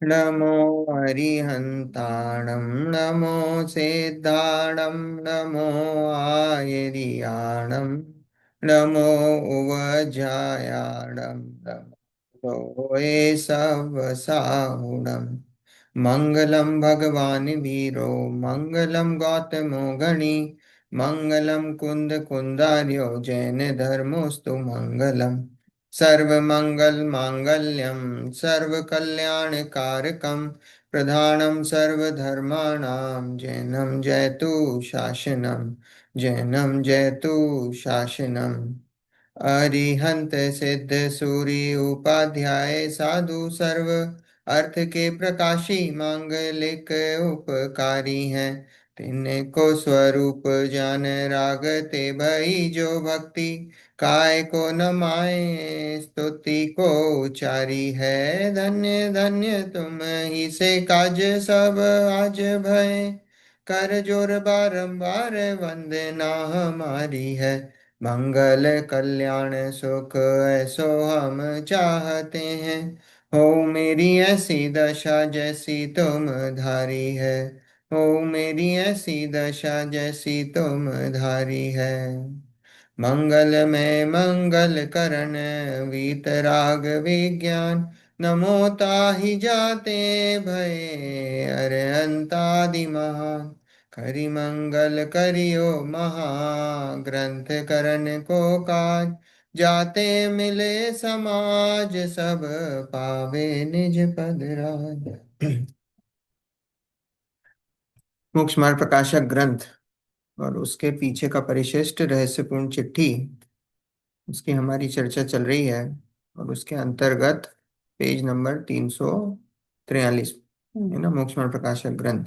नमो अरिहन्ताणं नमो सिद्धाणं नमो आयर्याणं नमो उवजायाणं नमो लोये सवसाहुणम् मङ्गलं भगवान् वीरो मङ्गलं गौतमो गणी मङ्गलं कुन्दकुन्दार्यो जैनधर्मोऽस्तु मङ्गलम् सर्वमङ्गलमाङ्गल्यं सर्वकल्याणकारकं प्रधानं सर्वधर्माणां जैनं जयतु शासनं जैनं जयतु शासनम् अरिहंत सिद्ध सूरी उपाध्याय साधु सर्व अर्थ के प्रकाशी मांगलिक उपकारी हैं। तिन्हें को स्वरूप जान राग ते भई जो भक्ति काय को न माए स्तुति को उचारी है। धन्य धन्य तुम ही से काज सब आज भय कर जोर बारंबार वंदना हमारी है। मंगल कल्याण सुख ऐसो हम चाहते हैं। हो मेरी ऐसी दशा जैसी तुम धारी है। हो मेरी ऐसी दशा जैसी तुम धारी है। मंगल में मंगल करण वीतराग विज्ञान नमो ताहि जाते भय अरहंतादि महान करि मंगल करियो महाग्रंथ करण को काज जाते मिले समाज सब पावे निज पद राज। मोक्ष मार्ग प्रकाशक ग्रंथ और उसके पीछे का परिशिष्ट रहस्यपूर्ण चिट्ठी, उसकी हमारी चर्चा चल रही है। और उसके अंतर्गत पेज नंबर 343 है ना, मोक्ष मार्ग प्रकाशक ग्रंथ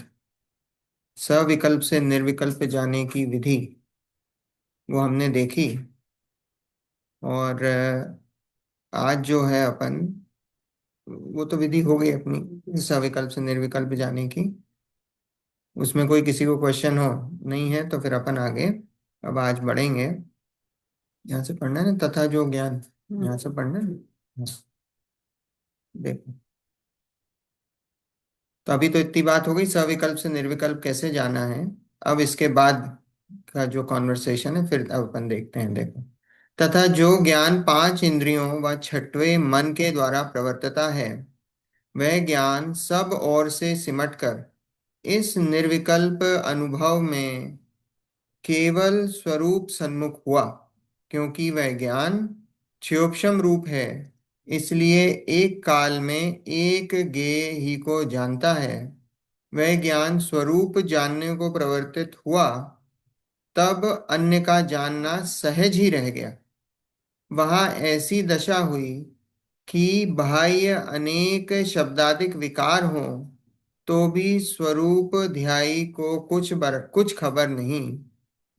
सविकल्प से निर्विकल्प जाने की विधि वो हमने देखी। और आज जो है अपन, वो तो विधि हो गई अपनी सविकल्प से निर्विकल्प जाने की। उसमें कोई किसी को क्वेश्चन हो नहीं है तो फिर अपन आगे अब आज बढ़ेंगे। यहाँ से पढ़ना है ना, तथा जो ज्ञान, यहाँ से पढ़ना है। हाँ, देखो, तो अभी तो इतनी बात हो गई सविकल्प से निर्विकल्प कैसे जाना है। अब इसके बाद का जो कॉन्वर्सेशन है फिर अब अपन देखते हैं। देखो, तथा जो ज्ञान पांच इंद्रियों व छठवें मन के द्वारा प्रवर्तता है, वह ज्ञान सब ओर से सिमटकर इस निर्विकल्प अनुभव में केवल स्वरूप सन्मुख हुआ। क्योंकि वह ज्ञान क्षोभक्षम रूप है, इसलिए एक काल में एक ज्ञेय ही को जानता है। वह ज्ञान स्वरूप जानने को प्रवर्तित हुआ, तब अन्य का जानना सहज ही रह गया। वहां ऐसी दशा हुई कि बाह्य अनेक शब्दादिक विकार हों, तो भी स्वरूप ध्यायी को कुछ खबर नहीं।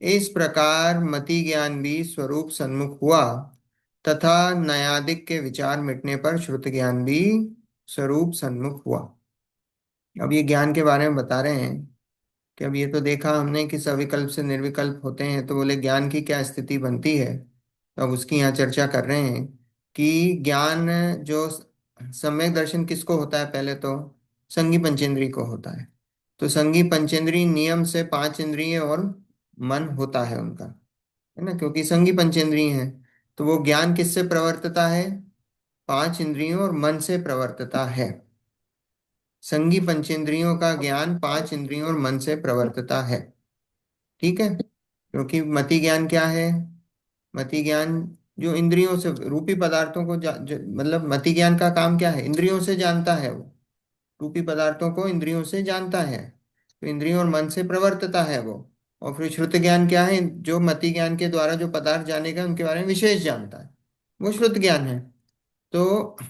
इस प्रकार मति ज्ञान भी स्वरूप सन्मुख हुआ, तथा नयादिक के विचार मिटने पर श्रुत ज्ञान भी स्वरूप सन्मुख हुआ। अब ये ज्ञान के बारे में बता रहे हैं कि अब ये तो देखा हमने कि सविकल्प से निर्विकल्प होते हैं, तो बोले ज्ञान की क्या स्थिति बनती है। तो अब उसकी यहाँ चर्चा कर रहे हैं कि ज्ञान जो सम्यक दर्शन किसको होता है, पहले तो संगी पंचेंद्रिय को होता है। तो संगी पंचेंद्रिय नियम से पांच इंद्रिय और मन होता है उनका, है ना, क्योंकि संगी पंचेंद्रिय है। तो वो ज्ञान किससे प्रवर्तता है, पांच इंद्रियों और मन से प्रवर्तता है। संगी पंचेंद्रियों का ज्ञान पांच इंद्रियों और मन से प्रवर्तता है। ठीक है, क्योंकि मति ज्ञान क्या है, मति ज्ञान जो इंद्रियों से रूपी पदार्थों को मतलब मति ज्ञान का काम क्या है, इंद्रियों से जानता है वो, रूपी पदार्थों को इंद्रियों से जानता है। तो इंद्रियों और मन से प्रवर्तता है वो। और फिर श्रुत ज्ञान क्या है, जो मति ज्ञान के द्वारा जो पदार्थ जानेगा उनके बारे में विशेष जानता है, वो श्रुत ज्ञान है। तो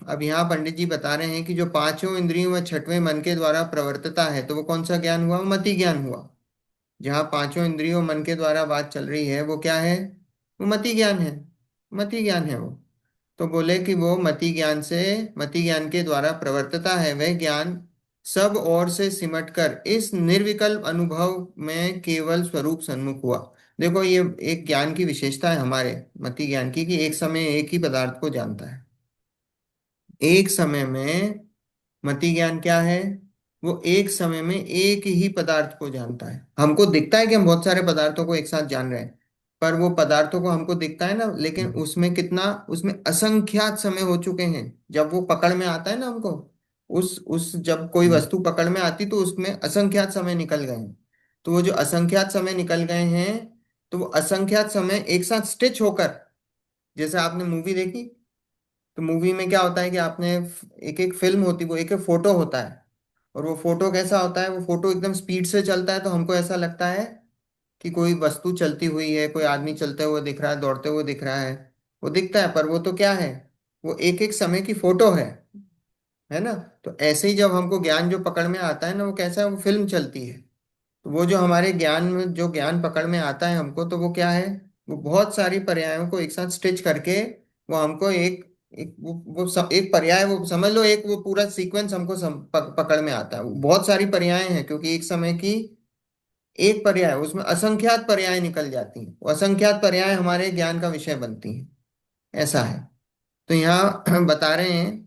अब यहाँ पंडित जी बता रहे हैं कि जो पांचों इंद्रियों व छठवें मन के द्वारा प्रवर्तता है, तो वो कौन सा ज्ञान हुआ, मति ज्ञान हुआ। जहाँ पांचों इंद्रियों मन के द्वारा बात चल रही है वो क्या है, वो मति ज्ञान है। मति ज्ञान है वो। तो बोले कि वो मति ज्ञान से, मति ज्ञान के द्वारा प्रवर्तता है वह ज्ञान सब ओर से सिमटकर इस निर्विकल्प अनुभव में केवल स्वरूप सन्मुख हुआ। देखो, ये एक ज्ञान की विशेषता है हमारे मति ज्ञान की, कि एक समय एक ही पदार्थ को जानता है। एक समय में मति ज्ञान क्या है? वो एक समय में एक ही पदार्थ को जानता है। हमको दिखता है कि हम बहुत सारे पदार्थों को एक साथ जान रहे हैं, पर वो पदार्थों को हमको दिखता है ना, लेकिन उसमें कितना, उसमें असंख्यात समय हो चुके हैं। जब वो पकड़ में आता है ना हमको, उस जब कोई वस्तु पकड़ में आती तो उसमें असंख्यात समय निकल गए हैं। तो वो जो असंख्यात समय निकल गए हैं, तो वो असंख्यात समय एक साथ स्टिच होकर, जैसे आपने मूवी देखी, तो मूवी में क्या होता है कि आपने, एक एक फिल्म होती, वो एक एक फोटो होता है, और वो फोटो कैसा होता है, वो फोटो एकदम स्पीड से चलता है, तो हमको ऐसा लगता है कि कोई वस्तु चलती हुई है, कोई आदमी चलते हुए दिख रहा है, दौड़ते हुए दिख रहा है। वो दिखता है, पर वो तो क्या है, वो एक एक समय की फोटो है ना। तो ऐसे ही जब हमको ज्ञान जो पकड़ में आता है ना, वो कैसा है, वो फिल्म चलती है। तो वो जो हमारे ज्ञान में, जो ज्ञान पकड़ में आता है हमको, तो वो क्या है, वो बहुत सारी पर्यायों को एक साथ स्टिच करके वो हमको एक, एक पर्याय, वो समझ लो, एक वो पूरा सीक्वेंस हमको पकड़ में आता है। वो बहुत सारी पर्याय हैं, क्योंकि एक समय की एक पर्याय, उसमें असंख्यात पर्याय निकल जाती हैं, वो असंख्यात पर्याय हमारे ज्ञान का विषय बनती हैं। ऐसा है। तो यहाँ बता रहे हैं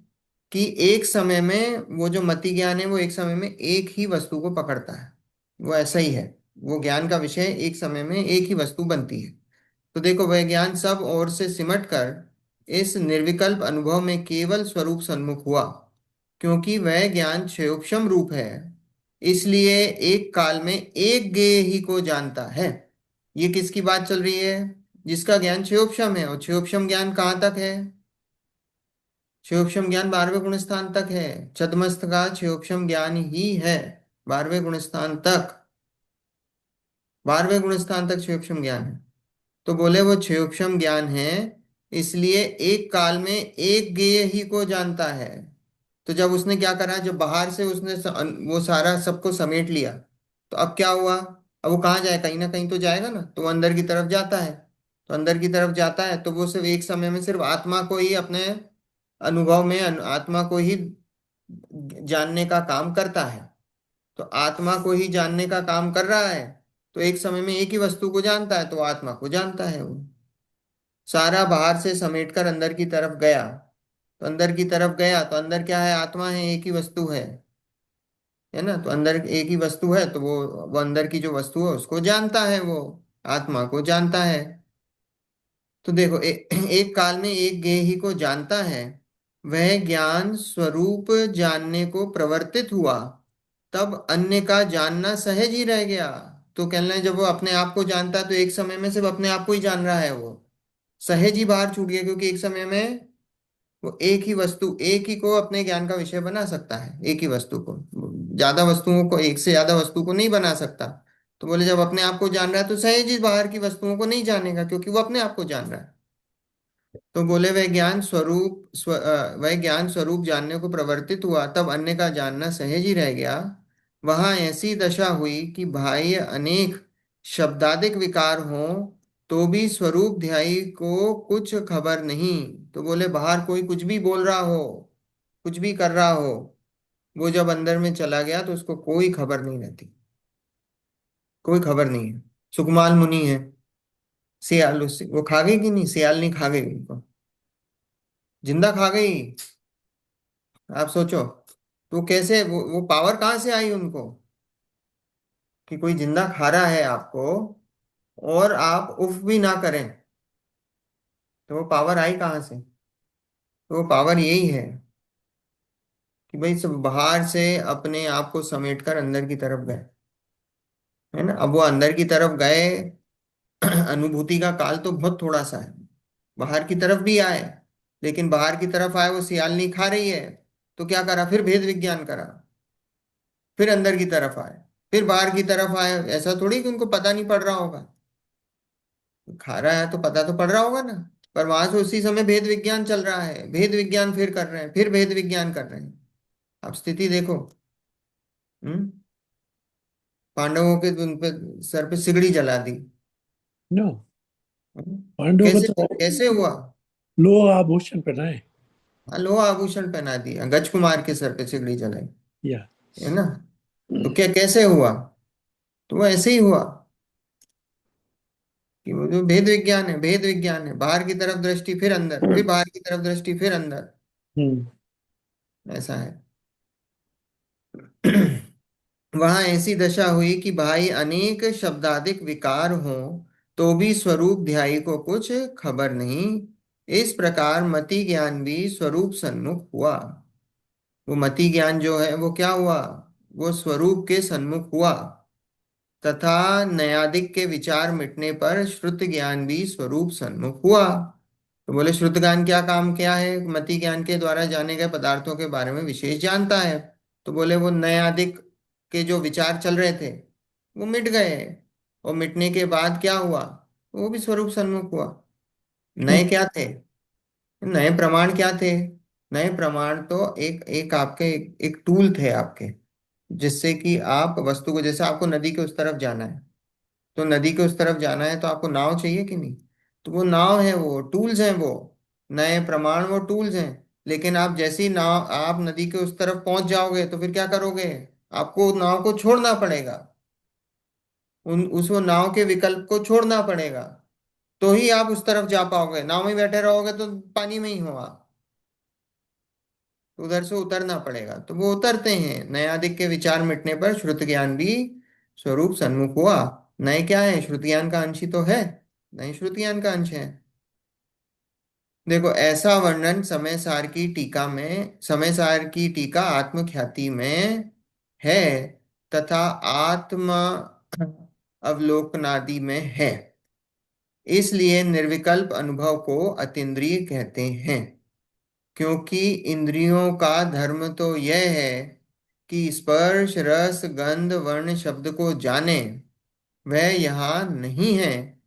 कि एक समय में वो जो मति ज्ञान है, वो एक समय में एक ही वस्तु को पकड़ता है। वो ऐसा ही है। वो ज्ञान का विषय एक समय में एक ही वस्तु बनती है। तो देखो, वह ज्ञान सब ओर से सिमट कर इस निर्विकल्प अनुभव में केवल स्वरूप सन्मुख हुआ। क्योंकि वह ज्ञान क्षयोक्षम रूप है, इसलिए एक काल में एक ज्ञेय ही को जानता है। ये किसकी बात चल रही है? जिसका ज्ञान क्षयोक्षम है। और क्षयोक्षम ज्ञान कहाँ तक है? क्षयोक्षम ज्ञान 12वें गुण स्थान तक है। छद्मस्त का क्षयोक्षम ज्ञान ही है, 12वें गुण स्थान तक। 12वें गुण स्थान तक क्षयोक्षम ज्ञान है। तो बोले वो क्षयोक्षम ज्ञान है, इसलिए एक काल में एक ज्ञेय ही को जानता है। तो जब उसने क्या करा, जब बाहर से उसने वो सारा सबको समेट लिया, तो अब क्या हुआ? अब वो कहाँ जाए, कहीं ना कहीं तो जाएगा ना, तो वो अंदर की तरफ जाता है। तो अंदर की तरफ जाता है, तो वो सिर्फ एक समय में सिर्फ आत्मा को ही अपने अनुभव में, आत्मा को ही जानने का काम करता है। तो आत्मा को ही जानने का काम कर रहा है, तो एक समय में एक ही वस्तु को जानता है, तो आत्मा को जानता है वो। सारा बाहर से समेटकर अंदर की तरफ गया, तो अंदर की तरफ गया, तो अंदर क्या है, आत्मा है, एक ही वस्तु है ना। तो अंदर एक ही वस्तु है, तो वो अंदर की जो वस्तु है उसको जानता है, वो आत्मा को जानता है। तो देखो, एक काल में एक गेय ही को जानता है। वह ज्ञान स्वरूप जानने को प्रवर्तित हुआ, तब अन्य का जानना सहज ही रह गया। तो कहना है, जब वो अपने आप को जानता है, तो एक समय में सिर्फ अपने आप को ही जान रहा है वो, सहज ही बाहर छूट गया, क्योंकि एक समय में वो एक ही वस्तु, एक ही को अपने ज्ञान का विषय बना सकता है, एक ही वस्तु को। ज्यादा वस्तुओं को, एक से ज्यादा वस्तु को नहीं बना सकता। तो बोले जब अपने आप को जान रहा है, तो सहज ही बाहर की वस्तुओं को नहीं जानेगा, क्योंकि वो अपने आप को जान रहा है। तो बोले वह ज्ञान स्वरूप जानने को प्रवर्तित हुआ, तब अन्य का जानना सहज ही रह गया। वहां ऐसी दशा हुई कि बाह्य अनेक शब्दादिक विकार हों, तो भी स्वरूप ध्यायी को कुछ खबर नहीं। तो बोले बाहर कोई कुछ भी बोल रहा हो, कुछ भी कर रहा हो, वो जब अंदर में चला गया तो उसको कोई खबर नहीं रहती, कोई खबर नहीं है। सुकमाल मुनि है, सियाल वो खा गई कि नहीं, सियाल नहीं खा गई उनको, जिंदा खा गई। आप सोचो, तो कैसे वो पावर कहाँ से आई उनको, कि कोई जिंदा खा रहा है आपको और आप उफ भी ना करें, तो वो पावर आई कहाँ से? तो वो पावर यही है कि भाई सब बाहर से अपने आप को समेट कर अंदर की तरफ गए, है ना। अब वो अंदर की तरफ गए, अनुभूति का काल तो बहुत थोड़ा सा है। बाहर की तरफ भी आए, लेकिन बाहर की तरफ आए, वो सियालनी खा रही है, तो क्या करा, फिर भेद विज्ञान करा, फिर अंदर की तरफ आए, फिर बाहर की तरफ आए। ऐसा थोड़ी कि उनको पता नहीं पड़ रहा होगा, खा रहा है तो पता तो पड़ रहा होगा ना। पर वहां से उसी समय भेद विज्ञान चल रहा है, भेद विज्ञान फिर कर रहे हैं, फिर भेद विज्ञान कर रहे हैं। अब स्थिति देखो। हम्म। पांडवों के उन पे सर पे सिगड़ी जला दी। नो, हम्म। पांडव को कैसे तो कैसे हुआ? लोहा आभूषण पहनाए। हाँ, लोहा आभूषण पहना दिया, गज कुमार के सर पे सिगड़ी जलाई, या है ना। तो क्या, कैसे हुआ? तो वो ऐसे ही हुआ कि वो जो भेद विज्ञान है, भेद विज्ञान है, बाहर की तरफ दृष्टि फिर अंदर, फिर बाहर की तरफ दृष्टि फिर अंदर। हम्म। ऐसा है। वहां ऐसी दशा हुई कि भाई अनेक शब्दादिक विकार हों, तो भी स्वरूप ध्यायी को कुछ खबर नहीं। इस प्रकार मति ज्ञान भी स्वरूप सन्मुख हुआ। वो मति ज्ञान जो है वो क्या हुआ? वो स्वरूप के सन्मुख हुआ। तथा नयादिक के विचार मिटने पर श्रुत ज्ञान भी स्वरूप सन्मुख हुआ। तो बोले श्रुत ज्ञान क्या काम क्या है? मति ज्ञान के द्वारा जाने गए पदार्थों के बारे में विशेष जानता है। तो बोले वो नयादिक के जो विचार चल रहे थे वो मिट गए। और मिटने के बाद क्या हुआ? वो भी स्वरूप सन्मुख हुआ। नए क्या थे? नए प्रमाण क्या थे? नए प्रमाण तो एक एक आपके एक टूल थे आपके, जिससे कि आप वस्तु को, जैसे आपको नदी के उस तरफ जाना है, तो नदी के उस तरफ जाना है तो आपको नाव चाहिए कि नहीं? तो वो नाव है, वो टूल्स हैं वो। नए प्रमाण वो टूल्स हैं। लेकिन आप जैसे ही नाव, आप नदी के उस तरफ पहुंच जाओगे तो फिर क्या करोगे? आपको नाव को छोड़ना पड़ेगा। उन उस वो नाव के विकल्प को छोड़ना पड़ेगा। तो ही आप उस तरफ जा पाओगे। नाव में बैठे रहोगे तो पानी में ही हो आप। तो उधर से उतरना पड़ेगा, तो वो उतरते हैं। नयादिक के विचार मिटने पर श्रुत ज्ञान भी स्वरूप सन्मुख हुआ। नए क्या है? श्रुत ज्ञान का अंश ही तो है। नए श्रुत ज्ञान का अंश है। देखो, ऐसा वर्णन समय सार की टीका में, समय सार की टीका आत्मख्याति में है, तथा आत्म अवलोकनादि में है। इसलिए निर्विकल्प अनुभव को अतीन्द्रिय कहते हैं। क्योंकि इंद्रियों का धर्म तो यह है कि स्पर्श रस गंध वर्ण शब्द को जाने, वह यहाँ नहीं है।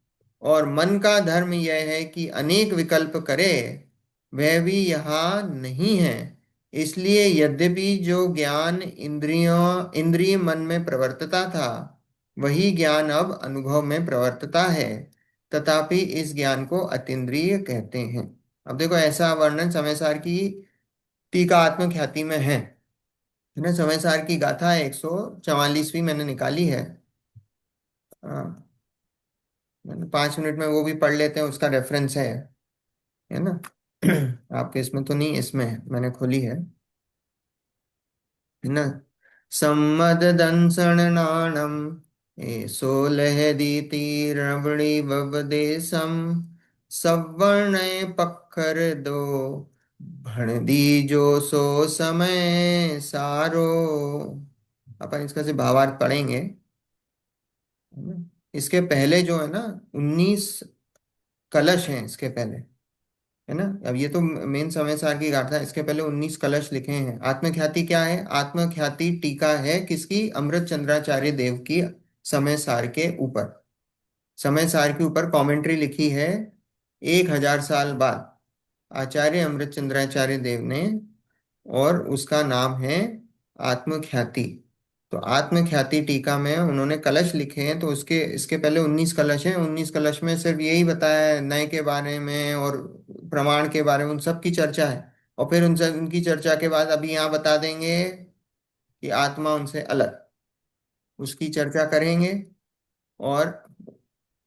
और मन का धर्म यह है कि अनेक विकल्प करे, वह भी यहाँ नहीं है। इसलिए यद्यपि जो ज्ञान इंद्रियों इंद्रिय मन में प्रवर्तता था, वही ज्ञान अब अनुभव में प्रवर्तता है। तथापि इस ज्ञान को अतीन्द्रिय कहते हैं। अब देखो, ऐसा वर्णन समय सार की टीका आत्मख्याति में है ना। समय सार की गाथा 144वीं मैंने निकाली है। हाँ, 5 मिनट में वो भी पढ़ लेते हैं, उसका रेफरेंस है ना। आपके इसमें तो नहीं, इसमें मैंने खोली है ना। सम्मद दंसण नाणम ए सोलह दीति रवणि बवदेशम सवर्ण पखर दो भण दीजो सो समय सारो। अपन इसका से भावार्थ पढ़ेंगे, है ना। इसके पहले जो है ना, 19 कलश हैं इसके पहले, है ना। अब ये तो मेन समय सार की गाथा है, इसके पहले 19 कलश लिखे हैं। आत्मख्याति क्या है? आत्मख्याति टीका है किसकी? अमृत चंद्राचार्य देव की समय सार के ऊपर। समय सार के ऊपर कमेंट्री लिखी है 1000 साल बाद आचार्य अमृत चंद्राचार्य देव ने, और उसका नाम है आत्मख्याति। तो आत्मख्याति टीका में उन्होंने कलश लिखे हैं, तो उसके इसके पहले 19 कलश हैं। 19 कलश में सिर्फ यही बताया है नय के बारे में और प्रमाण के बारे में, उन सब की चर्चा है। और फिर उन सब उनकी चर्चा के बाद अभी यहाँ बता देंगे कि आत्मा उनसे अलग, उसकी चर्चा करेंगे। और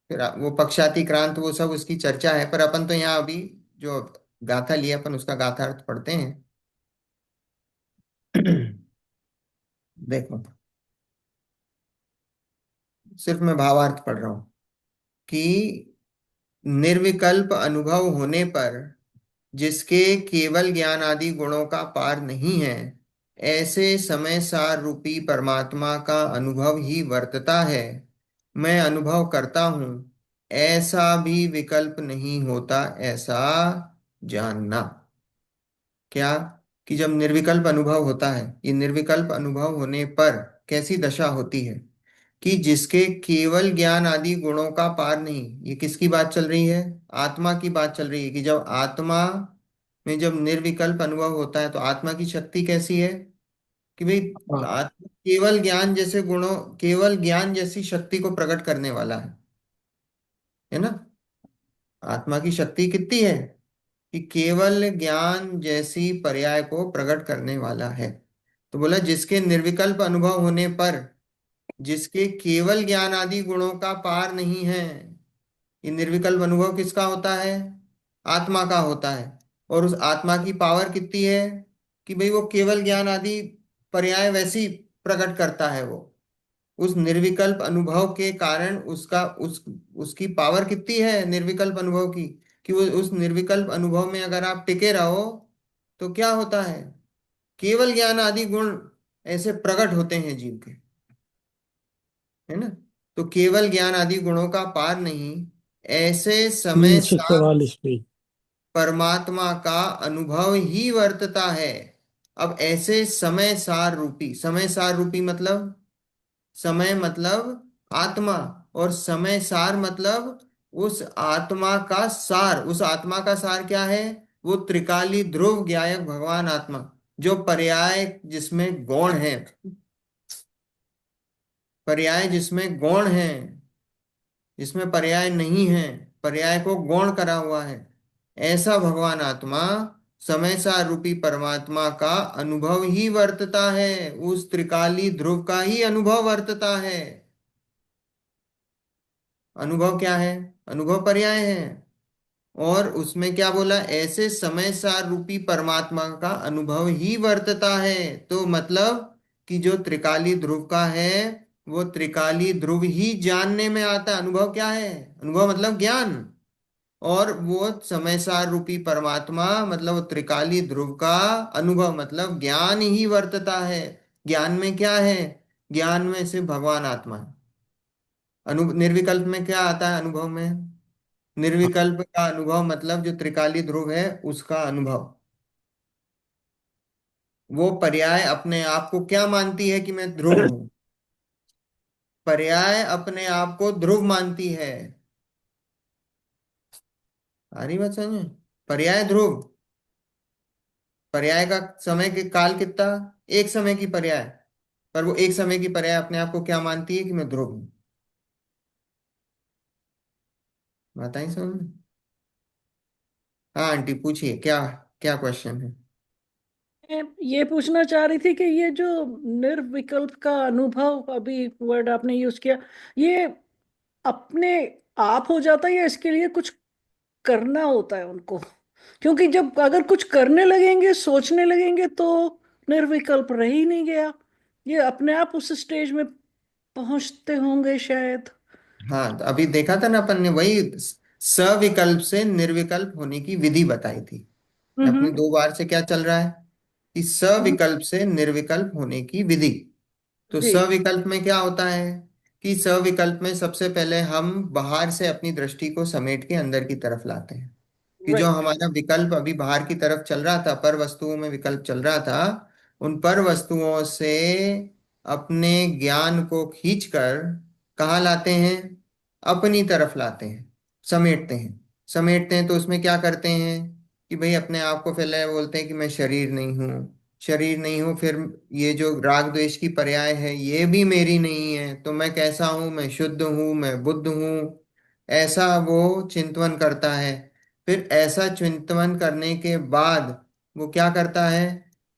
फिर वो पक्षातिक्रांत वो सब उसकी चर्चा है। पर अपन तो यहाँ अभी जो गाथा लिया अपन उसका गाथार्थ पढ़ते हैं। देखो, सिर्फ मैं भावार्थ पढ़ रहा हूं कि निर्विकल्प अनुभव होने पर जिसके केवल ज्ञान आदि गुणों का पार नहीं है, ऐसे समय सार रूपी परमात्मा का अनुभव ही वर्तता है। मैं अनुभव करता हूं, ऐसा भी विकल्प नहीं होता, ऐसा जानना। क्या? कि जब निर्विकल्प अनुभव होता है, ये निर्विकल्प अनुभव होने पर कैसी दशा होती है कि जिसके केवल ज्ञान आदि गुणों का पार नहीं। ये किसकी बात चल रही है? आत्मा की बात चल रही है। कि जब आत्मा में जब निर्विकल्प अनुभव होता है तो आत्मा की शक्ति कैसी है? कि भाई हाँ। आत्मा केवल ज्ञान जैसे गुणों, केवल ज्ञान जैसी शक्ति को प्रकट करने वाला है ना। आत्मा की शक्ति कितनी है? कि केवल ज्ञान जैसी पर्याय को प्रकट करने वाला है। तो बोला जिसके निर्विकल्प अनुभव होने पर जिसके केवल ज्ञान आदि गुणों का पार नहीं है। ये निर्विकल्प अनुभव किसका होता है? आत्मा का होता है। और उस आत्मा की पावर कितनी है? कि भाई वो केवल ज्ञान आदि पर्याय वैसी प्रकट करता है वो। उस निर्विकल्प अनुभव के कारण उसका उसकी पावर कितनी है निर्विकल्प अनुभव की, कि वो उस निर्विकल्प अनुभव में अगर आप टिके रहो तो क्या होता है, केवल ज्ञान आदि गुण ऐसे प्रकट होते हैं जीव के, है ना। तो केवल ज्ञान आदि गुणों का पार नहीं, ऐसे समय 344 पे। परमात्मा का अनुभव ही वर्तता है। अब ऐसे समय सार रूपी, समय सार रूपी मतलब, समय मतलब आत्मा, और समय सार मतलब उस आत्मा का सार। उस आत्मा का सार क्या है, वो त्रिकाली ध्रुव ज्ञायक भगवान आत्मा, जो पर्याय जिसमें गौण है, पर्याय जिसमें गौण है, जिसमें पर्याय नहीं है, पर्याय को गौण करा हुआ है, ऐसा भगवान आत्मा समय सार रूपी परमात्मा का अनुभव ही वर्तता है, उस त्रिकाली ध्रुव का ही अनुभव वर्तता है। अनुभव क्या है, अनुभव पर्याय है। और उसमें क्या बोला, ऐसे समय सार रूपी परमात्मा का अनुभव ही वर्तता है। तो मतलब कि जो त्रिकाली ध्रुव का है, वो त्रिकाली ध्रुव ही जानने में आता है। अनुभव क्या है, अनुभव मतलब ज्ञान। और वो समय सार रूपी परमात्मा मतलब वो त्रिकाली ध्रुव का अनुभव मतलब ज्ञान ही वर्तता है। ज्ञान में क्या है, ज्ञान में सिर्फ भगवान आत्मा है। निर्विकल्प में क्या आता है अनुभव में, निर्विकल्प का अनुभव मतलब जो त्रिकाली ध्रुव है उसका अनुभव। वो पर्याय अपने आप को क्या मानती है कि मैं ध्रुव हूं, पर्याय अपने आप को ध्रुव मानती है। आ रही बात समझ में? पर्याय ध्रुव, पर्याय का समय के काल कितना, एक समय की पर्याय, पर वो एक समय की पर्याय अपने आप को क्या मानती है कि मैं ध्रुव हूं। बताइए समझ में? हाँ आंटी पूछिए, क्या क्या क्वेश्चन है। मैं ये पूछना चाह रही थी कि ये जो निर्विकल्प का अनुभव, अभी वर्ड आपने यूज किया, ये अपने आप हो जाता है या इसके लिए कुछ करना होता है उनको? क्योंकि जब अगर कुछ करने लगेंगे, सोचने लगेंगे, तो निर्विकल्प रह ही नहीं गया। ये अपने आप उस स्टेज में पहुंचते होंगे शायद। हाँ तो अभी देखा था ना अपन ने, वही सविकल्प से निर्विकल्प होने की विधि बताई थी। अपने हम्म। दो बार से क्या चल रहा है कि हम्म। सविकल्प से निर्विकल्प होने की विधि। तो जी। सविकल्प में क्या होता है कि सविकल्प में सबसे पहले हम बाहर से अपनी दृष्टि को समेट के अंदर की तरफ लाते हैं, कि जो राइट। हमारा विकल्प अभी बाहर की तरफ चल रहा था, पर वस्तुओं में विकल्प चल रहा था, उन पर वस्तुओं से अपने ज्ञान को खींचकर कहाँ लाते हैं, अपनी तरफ लाते हैं, समेटते हैं। समेटते हैं तो उसमें क्या करते हैं कि भाई अपने आप को पहले बोलते हैं कि मैं शरीर नहीं हूँ, शरीर नहीं हूँ, फिर ये जो राग द्वेष की पर्याय है ये भी मेरी नहीं है, तो मैं कैसा हूँ, मैं शुद्ध हूँ, मैं बुद्ध हूँ, ऐसा वो चिंतन करता है। फिर ऐसा चिंतन करने के बाद वो क्या करता है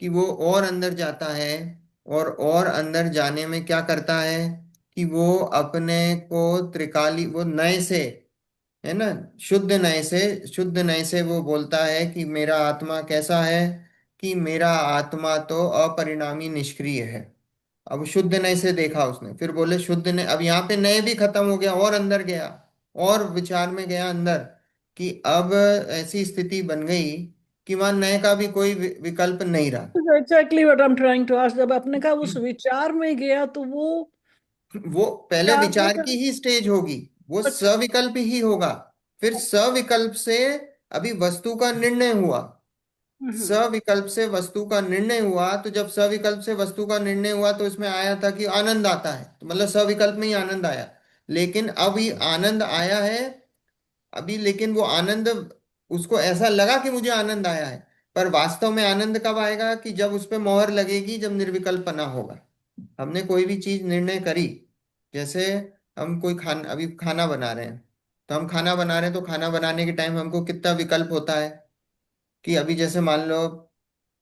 कि वो और अंदर जाता है, और अंदर जाने में क्या करता है कि वो अपने को त्रिकाली, वो नए से, है ना, शुद्ध नय से, शुद्ध नय से वो बोलता है कि मेरा आत्मा कैसा है, कि मेरा आत्मा तो अपरिणामी निष्क्रिय है। अब शुद्ध नय से देखा उसने, फिर बोले शुद्ध नय, अब यहाँ पे नय भी खत्म हो गया और अंदर गया, और विचार में गया अंदर, कि अब ऐसी स्थिति बन गई कि वहां नय का भी कोई विकल्प नहीं रहा। Exactly what I am trying to ask. जब आपने कहा उस विचार में गया, तो वो वो पहले विचार विचार में। की ही स्टेज होगी, वो अच्छा। सविकल्प ही होगा। फिर सविकल्प से अभी वस्तु का निर्णय हुआ, हम्म। सविकल्प से वस्तु का निर्णय हुआ, तो जब सविकल्प से वस्तु का निर्णय हुआ तो इसमें आया था कि आनंद आता है, तो मतलब सविकल्प में ही आनंद आया। लेकिन अब ये आनंद आया है अभी, लेकिन वो आनंद, उसको ऐसा लगा कि मुझे आनंद आया है, पर वास्तव में आनंद कब आएगा कि जब उस पे मोहर लगेगी, जब निर्विकल्पना होगा। हमने कोई भी चीज निर्णय करी, जैसे हम कोई अभी खाना बना रहे हैं, तो हम खाना बना रहे हैं, तो खाना बनाने के टाइम हमको कितना विकल्प होता है, कि अभी जैसे मान लो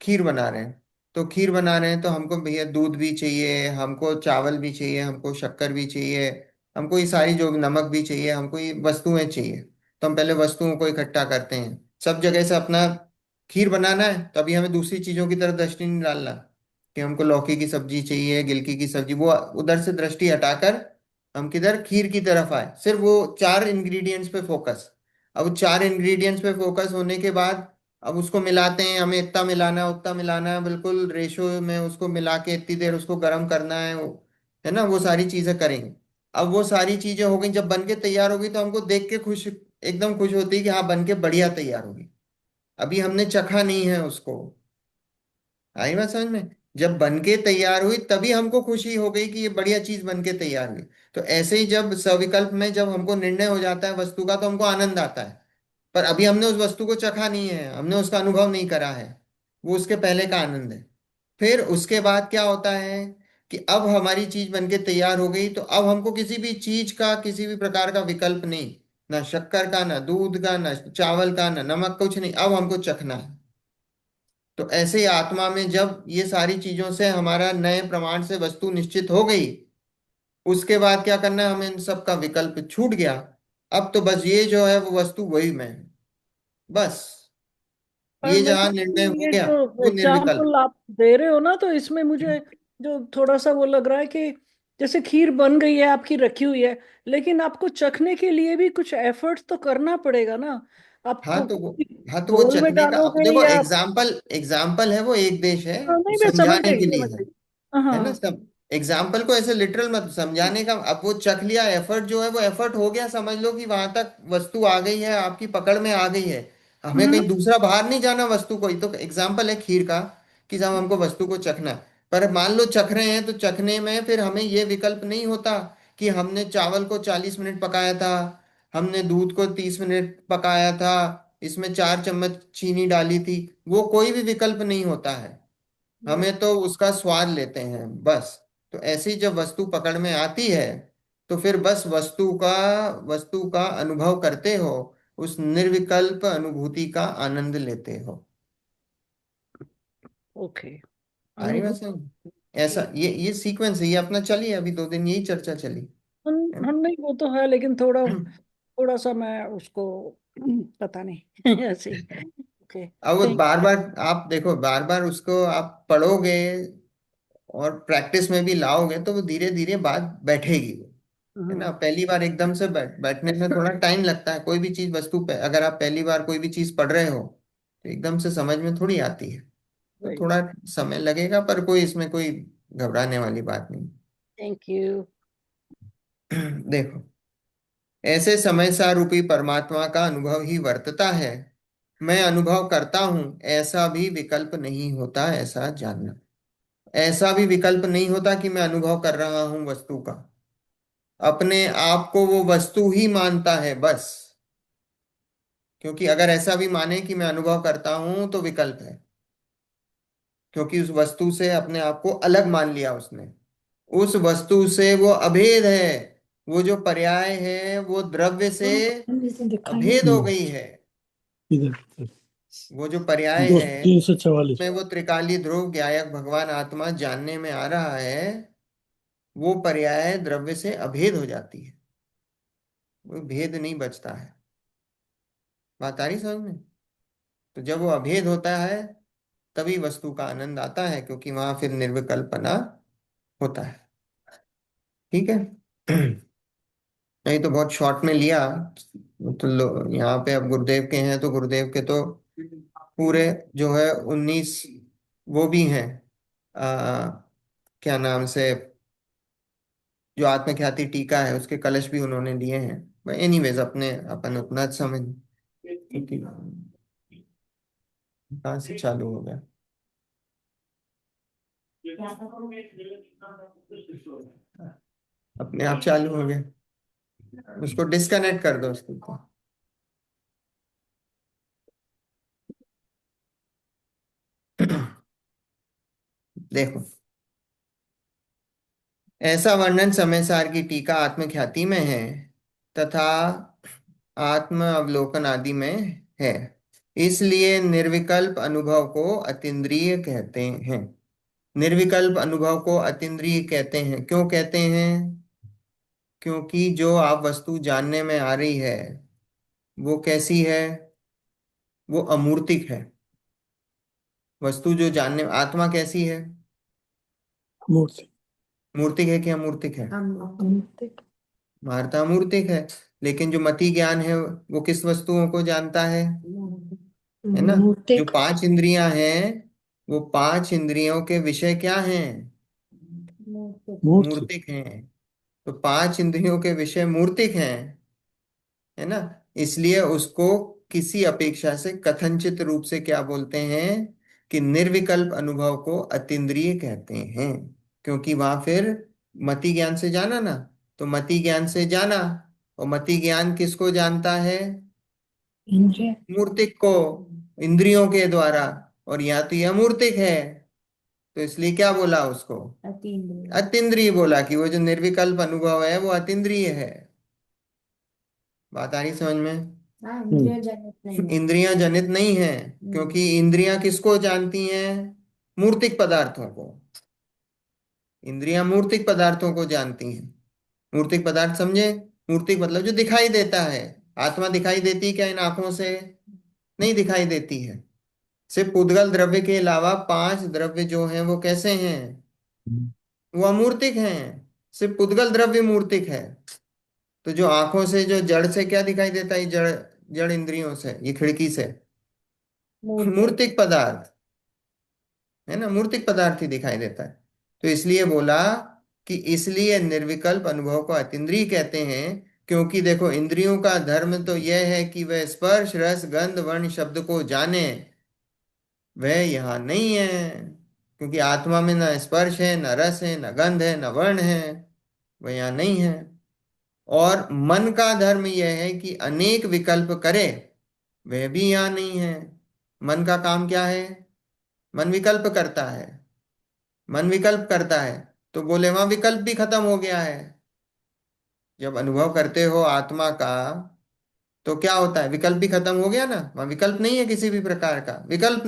खीर बना रहे हैं, तो खीर बना रहे हैं तो हमको भैया दूध भी चाहिए, हमको चावल भी चाहिए, हमको शक्कर भी चाहिए, हमको ये सारी जो नमक भी चाहिए, हमको ये वस्तुएं चाहिए। तो हम पहले वस्तुओं को इकट्ठा करते हैं सब जगह से, अपना खीर बनाना है तो अभी हमें दूसरी चीजों की तरफ दृष्टि नहीं डालना, कि हमको लौकी की सब्जी चाहिए, गिलकी की सब्जी, वो उधर से दृष्टि हटाकर हम किधर खीर की तरफ आए, सिर्फ वो चार इंग्रेडिएंट्स पे फोकस। अब चार इंग्रेडिएंट्स पे फोकस होने के बाद अब उसको मिलाते हैं, हमें इतना मिलाना है उतना मिलाना है, बिल्कुल रेशो में उसको मिला के इतनी देर उसको गर्म करना है, है ना, वो सारी चीजें करेंगे। अब वो सारी चीजें हो गई, जब बन के तैयार होगी तो हमको देख के खुश, एकदम खुश होती है कि हाँ बन के बढ़िया तैयार होगी। अभी हमने चखा नहीं है उसको। आई बात समझ में? जब बन के तैयार हुई तभी हमको खुशी हो गई कि ये बढ़िया चीज बन के तैयार हुई। तो ऐसे ही जब सविकल्प में जब हमको निर्णय हो जाता है वस्तु का तो हमको आनंद आता है, पर अभी हमने उस वस्तु को चखा नहीं है, हमने उसका अनुभव नहीं करा है। वो उसके पहले का आनंद है। फिर उसके बाद क्या होता है कि अब हमारी चीज बन के तैयार हो गई, तो अब हमको किसी भी चीज का, किसी भी प्रकार का विकल्प नहीं, ना शक्कर का, ना दूध का, ना चावल का, ना नमक, कुछ नहीं, अब हमको चखना है। तो ऐसे ही आत्मा में जब ये सारी चीजों से हमारा नए प्रमाण से वस्तु निश्चित हो गई, उसके बाद क्या करना है, हमें इन सब का विकल्प छूट गया। अब तो बस ये जो है वो वस्तु वही मैं हूं। बस पर ये जहां निर्णय लेकिन हो ये गया जो वो निर्विकल्प। एग्जाम्पल आप दे रहे हो ना, तो इसमें मुझे जो थोड़ा सा वो लग रहा है कि जैसे खीर बन गई है आपकी, रखी हुई है, लेकिन आपको चखने के लिए भी कुछ एफर्ट्स तो करना पड़ेगा ना। आपको हाँ तो वो हाँ तो वो बोल में चखने का, अब डालोगे देखो या एग्जाम्पल, एग्जाम्पल है वो एक देश है, हाँ, नहीं मैं समझ समझाने गई, के लिए समझ है। गई। है ना हाँ। सब? एग्जाम्पल को ऐसे लिटरल मत समझाने का। अब वो चख लिया, एफर्ट जो है वो एफर्ट हो गया, समझ लो कि वहां तक वस्तु आ गई है, आपकी पकड़ में आ गई है। हमें हम्म। कहीं दूसरा बाहर नहीं जाना वस्तु को ही। तो एग्जाम्पल है खीर का कि जब हमको वस्तु को चखना है, पर मान लो चख रहे हैं तो चखने में फिर हमें ये विकल्प नहीं होता कि हमने चावल को 40 मिनट पकाया था, हमने दूध को 30 मिनट पकाया था, इसमें 4 चम्मच चीनी डाली थी। वो कोई भी विकल्प नहीं होता है। हमें तो उसका स्वाद लेते हैं बस। तो ऐसे ही जब वस्तु पकड़ में आती है तो फिर बस वस्तु का अनुभव करते हो, उस निर्विकल्प अनुभूति का आनंद लेते हो। ओके। आ रही बात समझ? ऐसा अनुभूति। ये सीक्वेंस है, ये अपना चलिए, अभी 2 दिन यही चर्चा चली। हम है ना? हम नहीं, वो तो है, लेकिन थोड़ा थोड़ा सा मैं उसको पता नहीं ऐसे ही। ओके। अब वो थैंक बार बार आप देखो, बार बार उसको आप पढ़ोगे और प्रैक्टिस में भी लाओगे तो वो धीरे धीरे बात बैठेगी। है ना? यू। पहली बार एकदम से बैठने में थोड़ा टाइम लगता है। कोई भी चीज वस्तु पे अगर आप पहली बार कोई भी चीज पढ़ रहे हो तो एकदम से समझ में थोड़ी आती है। तो राइट। थोड़ा समय लगेगा, पर कोई इसमें कोई घबराने वाली बात नहीं। Thank you. देखो, ऐसे समय सारूपी परमात्मा का अनुभव ही वर्तता है। मैं अनुभव करता हूं ऐसा भी विकल्प नहीं होता, ऐसा जानना। ऐसा भी विकल्प नहीं होता कि मैं अनुभव कर रहा हूं वस्तु का। अपने आप को वो वस्तु ही मानता है बस। क्योंकि अगर ऐसा भी माने कि मैं अनुभव करता हूं तो विकल्प है, क्योंकि उस वस्तु से अपने आप को अलग मान लिया उसने। उस वस्तु से वो अभेद है। वो जो पर्याय है वो द्रव्य से दोनों पसंद से दिखाई। अभेद हो गई है। इधर इधर। वो जो पर्याय दो है 344। उसमें वो त्रिकाली ध्रुव ज्ञायक भगवान आत्मा जानने में आ रहा है, वो पर्याय द्रव्य से अभेद हो जाती है। वो भेद नहीं बचता है। बात आ रही समझ में? तो जब वो अभेद होता है तभी वस्तु का आनंद आता है, क्योंकि वहां फिर निर्विकल्पना होता है। ठीक है। नहीं तो बहुत शॉर्ट में लिया। तो यहाँ पे अब गुरुदेव के हैं तो गुरुदेव के तो पूरे जो है 19 वो भी हैं। क्या नाम से, जो आत्मख्याति टीका है उसके कलश भी उन्होंने दिए हैं। एनीवेज अपने अपन उतना समझ, क्योंकि कहाँ से चालू हो गया? अपने आप चालू हो गया। उसको डिस्कनेक्ट कर दो उसको। देखो, ऐसा वर्णन समय सार की टीका आत्मख्याति में है तथा आत्म अवलोकन आदि में है। इसलिए निर्विकल्प अनुभव को अतीन्द्रिय कहते हैं। निर्विकल्प अनुभव को अतीन्द्रिय कहते हैं, क्यों कहते हैं? क्योंकि जो आप वस्तु जानने में आ रही है वो कैसी है? वो अमूर्तिक है। वस्तु जो जानने, आत्मा कैसी है? मूर्ति। मूर्तिक है कि अमूर्तिक है? मूर्ति। मारता अमूर्तिक है। लेकिन जो मति ज्ञान है वो किस वस्तुओं को जानता है ना? जो मूर्तिक। पांच इंद्रियां हैं, वो पांच इंद्रियों के विषय क्या हैं? मूर्ति। मूर्तिक हैं। तो पांच इंद्रियों के विषय मूर्तिक हैं, है ना? इसलिए उसको किसी अपेक्षा से कथनचित रूप से क्या बोलते हैं कि निर्विकल्प अनुभव को अतीन्द्रिय कहते हैं। क्योंकि वहां फिर मति ज्ञान से जाना ना, तो मति ज्ञान से जाना, और मति ज्ञान किसको जानता है? इंद्रिय। मूर्तिक को, इंद्रियों के द्वारा। और यहाँ तो यह मूर्तिक है, तो इसलिए क्या बोला उसको? अतीन्द्रिय बोला, कि वो जो निर्विकल्प अनुभव है वो अतीन्द्रिय है। बात आ रही समझ में? इंद्रियां जनित नहीं है, क्योंकि इंद्रियां किसको जानती हैं? मूर्तिक पदार्थों को। इंद्रियां मूर्तिक पदार्थों को जानती हैं। मूर्तिक पदार्थ समझे? मूर्तिक मतलब जो दिखाई देता है। आत्मा दिखाई देती क्या इन आंखों से? नहीं दिखाई देती है। सिर्फ उद्गल द्रव्य के अलावा पांच द्रव्य जो हैं वो कैसे हैं? वो अमूर्तिक हैं। सिर्फ उद्गल द्रव्य मूर्तिक है। तो जो आंखों से, जो जड़ से क्या दिखाई देता है? जड़, जड़ इंद्रियों से, ये खिड़की से मूर्तिक पदार्थ, है ना? मूर्तिक पदार्थ ही दिखाई देता है। तो इसलिए बोला कि इसलिए निर्विकल्प अनुभव को अतीन्द्रिय कहते हैं। क्योंकि देखो, इंद्रियों का धर्म तो यह है कि वह स्पर्श रस गंध वर्ण शब्द को जाने। वह यहाँ नहीं है, क्योंकि आत्मा में न स्पर्श है, न रस है, न गंध है, न वर्ण है। वह यहाँ नहीं है। और मन का धर्म यह है कि अनेक विकल्प करे। वह भी यहाँ नहीं है। मन का काम क्या है? मन विकल्प करता है। मन विकल्प करता है, तो बोले वहां विकल्प भी खत्म हो गया है। जब अनुभव करते हो आत्मा का, तो क्या होता है? विकल्प भी खत्म हो गया ना, वहां विकल्प नहीं है किसी भी प्रकार का विकल्प।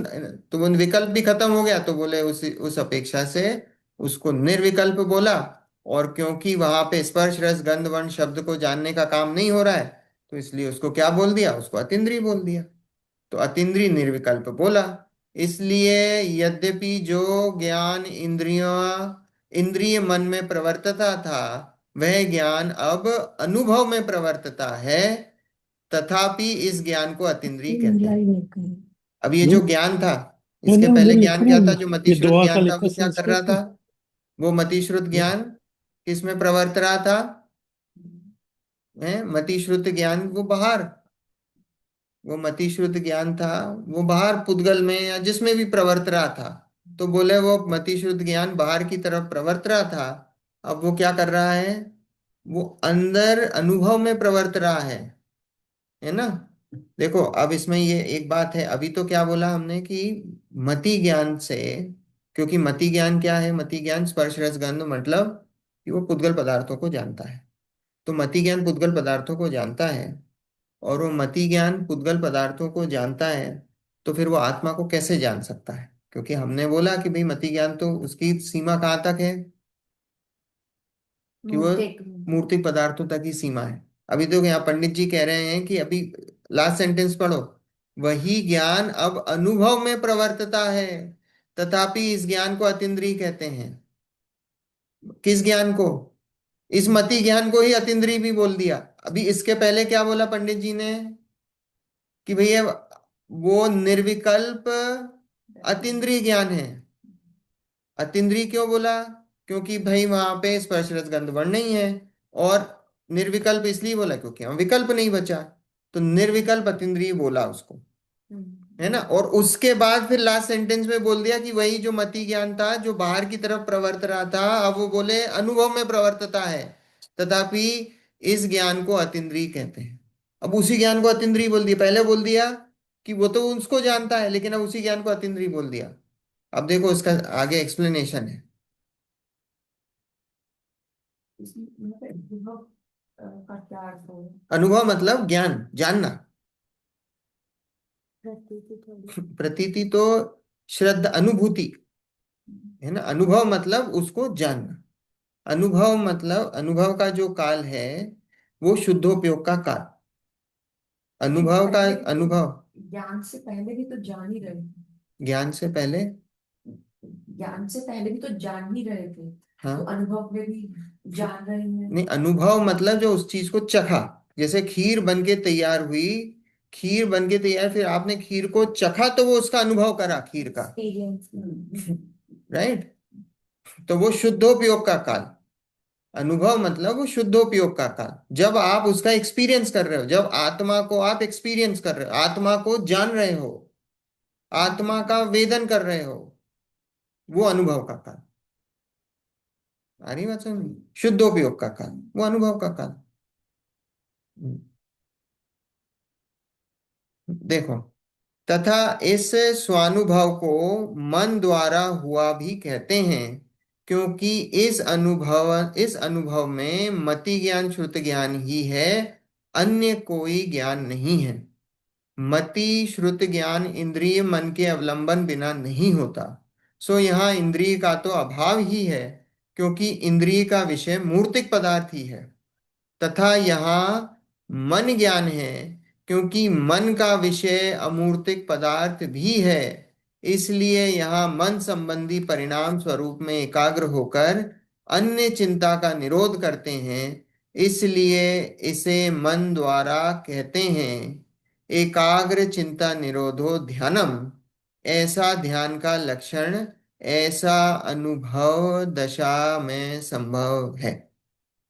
तो वो विकल्प भी खत्म हो गया, तो बोले उस अपेक्षा से उसको निर्विकल्प बोला। और क्योंकि वहां पे स्पर्श रस गंध वर्ण शब्द को जानने का काम नहीं हो रहा है, तो इसलिए उसको क्या बोल दिया? उसको अतीन्द्रिय बोल दिया। तो अतीन्द्रिय निर्विकल्प बोला। इसलिए यद्यपि जो ज्ञान इंद्रिय मन में प्रवर्तता था, वह ज्ञान अब अनुभव में प्रवर्तता है। तथापि इस ज्ञान को अतीन्द्रिय कहते हैं। अब ये जो ज्ञान था, नहीं इसके नहीं, मुझे पहले ज्ञान लिखना क्या है। था? जो ये मतिश्रुत दुआ का ज्ञान था लिखो वो क्या कर रहा संस्कृत था? में। वो मतिश्रुत ज्ञान किस में प्रवर्त रहा था? है मतिश्रुत ज्ञान, वो मति शुद्ध ज्ञान था, वो बाहर पुद्गल में या जिसमें भी प्रवर्त रहा था। तो बोले वो मति शुद्ध ज्ञान बाहर की तरफ प्रवर्त रहा था। अब वो क्या कर रहा है? वो अंदर अनुभव में प्रवर्त रहा है ना? देखो, अब इसमें ये एक बात है। अभी तो क्या बोला हमने कि मति ज्ञान से, क्योंकि मति ज्ञान क्या है? मति ज्ञान स्पर्श रस गंध, मतलब कि वो पुद्गल पदार्थों को जानता है। तो मति ज्ञान पुद्गल पदार्थों को जानता है, और वो मति ज्ञान पुद्गल पदार्थों को जानता है, तो फिर वो आत्मा को कैसे जान सकता है? क्योंकि हमने बोला कि भाई मति ज्ञान तो उसकी सीमा कहाँ तक है? कि वो मूर्तिक पदार्थों तक ही सीमा है। अभी तो यहाँ पंडित जी कह रहे हैं कि अभी लास्ट सेंटेंस पढ़ो। वही ज्ञान अब अनुभव में प्रवर्तता है, तथापि इस ज्ञान को अतीन्द्रिय कहते हैं। किस ज्ञान को? इस मति ज्ञान को ही अतीन्द्रिय भी बोल दिया। अभी इसके पहले क्या बोला पंडित जी ने? कि भैया वो निर्विकल्प अतीन्द्रिय ज्ञान है। अतीन्द्रिय क्यों बोला? क्योंकि भाई वहां पे स्पर्श रस गंध वर्ण नहीं है। और निर्विकल्प इसलिए बोला क्योंकि वहां विकल्प नहीं बचा। तो निर्विकल्प अतीन्द्रिय बोला उसको, है ना? और उसके बाद फिर लास्ट सेंटेंस में बोल दिया कि वही जो मति ज्ञान था जो बाहर की तरफ प्रवर्त रहा था, अब वो बोले अनुभव में प्रवर्तता है। तथापि इस ज्ञान को अतीन्द्रिय कहते हैं। अब उसी ज्ञान को अतीन्द्रिय बोल दिया। पहले बोल दिया कि वो तो उसको जानता है, लेकिन अब उसी ज्ञान को अतीन्द्रिय बोल दिया। अब देखो इसका आगे एक्सप्लेनेशन है। अनुभव मतलब ज्ञान, जानना। प्रतीति तो श्रद्धा, अनुभूति, है ना? अनुभव मतलब उसको जानना। अनुभव मतलब अनुभव का जो काल है वो शुद्धोपयोग का काल। अनुभव का अनुभव। ज्ञान से पहले? ज्ञान से पहले भी तो जान ही रहे थे, तो हाँ। अनुभव में भी जान रहे हैं। नहीं, अनुभव मतलब जो उस चीज को चखा, जैसे खीर बन के तैयार हुई, खीर बन के तैयार, फिर आपने खीर को चखा तो वो उसका अनुभव करा खीर का। एक्सपीरियंस। राइट। तो वो शुद्धोपयोग का काल। अनुभव मतलब वो शुद्धोपयोग का काल, जब आप उसका एक्सपीरियंस कर रहे हो, जब आत्मा को आप एक्सपीरियंस कर रहे हो, आत्मा को जान रहे हो, आत्मा का वेदन कर रहे हो, वो अनुभव का काल। आ रही बात समझ में? शुद्धोपयोग का काल वो अनुभव का काल। देखो, तथा इस स्वानुभव को मन द्वारा हुआ भी कहते हैं, क्योंकि इस अनुभव में मति ज्ञान श्रुत ज्ञान ही है, अन्य कोई ज्ञान नहीं है। मति श्रुत ज्ञान इंद्रिय मन के अवलंबन बिना नहीं होता। सो यहाँ इंद्रिय का तो अभाव ही है, क्योंकि इंद्रिय का विषय मूर्तिक पदार्थ ही है। तथा यहाँ मन ज्ञान है, क्योंकि मन का विषय अमूर्तिक पदार्थ भी है। इसलिए यहाँ मन संबंधी परिणाम स्वरूप में एकाग्र होकर अन्य चिंता का निरोध करते हैं, इसलिए इसे मन द्वारा कहते हैं। एकाग्र चिंता निरोधो ध्यानम, ऐसा ध्यान का लक्षण ऐसा अनुभव दशा में संभव है।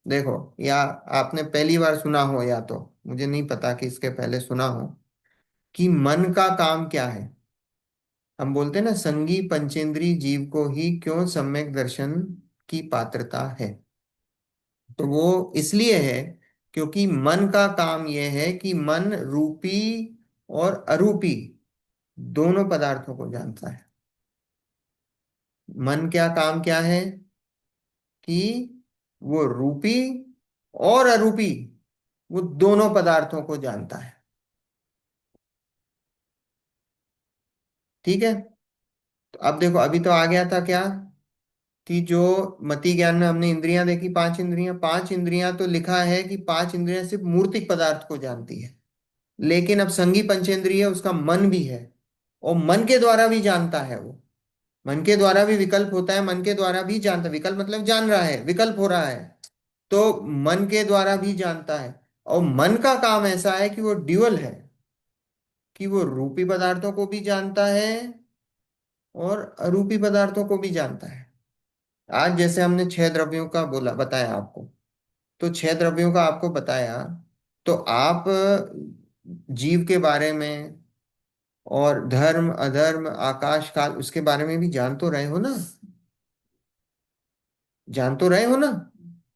देखो, या आपने पहली बार सुना हो, या तो मुझे नहीं पता कि इसके पहले सुना हो कि मन का काम क्या है। हम बोलते हैं ना, संगी पंचेंद्री जीव को ही क्यों सम्यक दर्शन की पात्रता है। तो वो इसलिए है क्योंकि मन का काम यह है कि मन रूपी और अरूपी दोनों पदार्थों को जानता है। मन क्या काम क्या है कि वो रूपी और अरूपी वो दोनों पदार्थों को जानता है। ठीक है। तो अब देखो, अभी तो आ गया था क्या कि जो मति ज्ञान में हमने इंद्रियां देखी, पांच इंद्रियां, पांच इंद्रियां तो लिखा है कि पांच इंद्रियां सिर्फ मूर्तिक पदार्थ को जानती है। लेकिन अब संगी पंचेंद्रिय उसका मन भी है, और मन के द्वारा भी जानता है वो। मन के द्वारा भी विकल्प होता है, मन के द्वारा भी जानता, विकल्प मतलब जान रहा है, विकल्प हो रहा है। तो मन के द्वारा भी जानता है। और मन का काम ऐसा है कि वो ड्यूअल है, कि वो रूपी पदार्थों को भी जानता है और अरूपी पदार्थों को भी जानता है। आज जैसे हमने छह द्रव्यों का बोला, बताया आपको, तो छह द्रव्यों का आपको बताया, तो आप जीव के बारे में और धर्म अधर्म आकाश काल उसके बारे में भी जान तो रहे हो ना, जान तो रहे हो ना।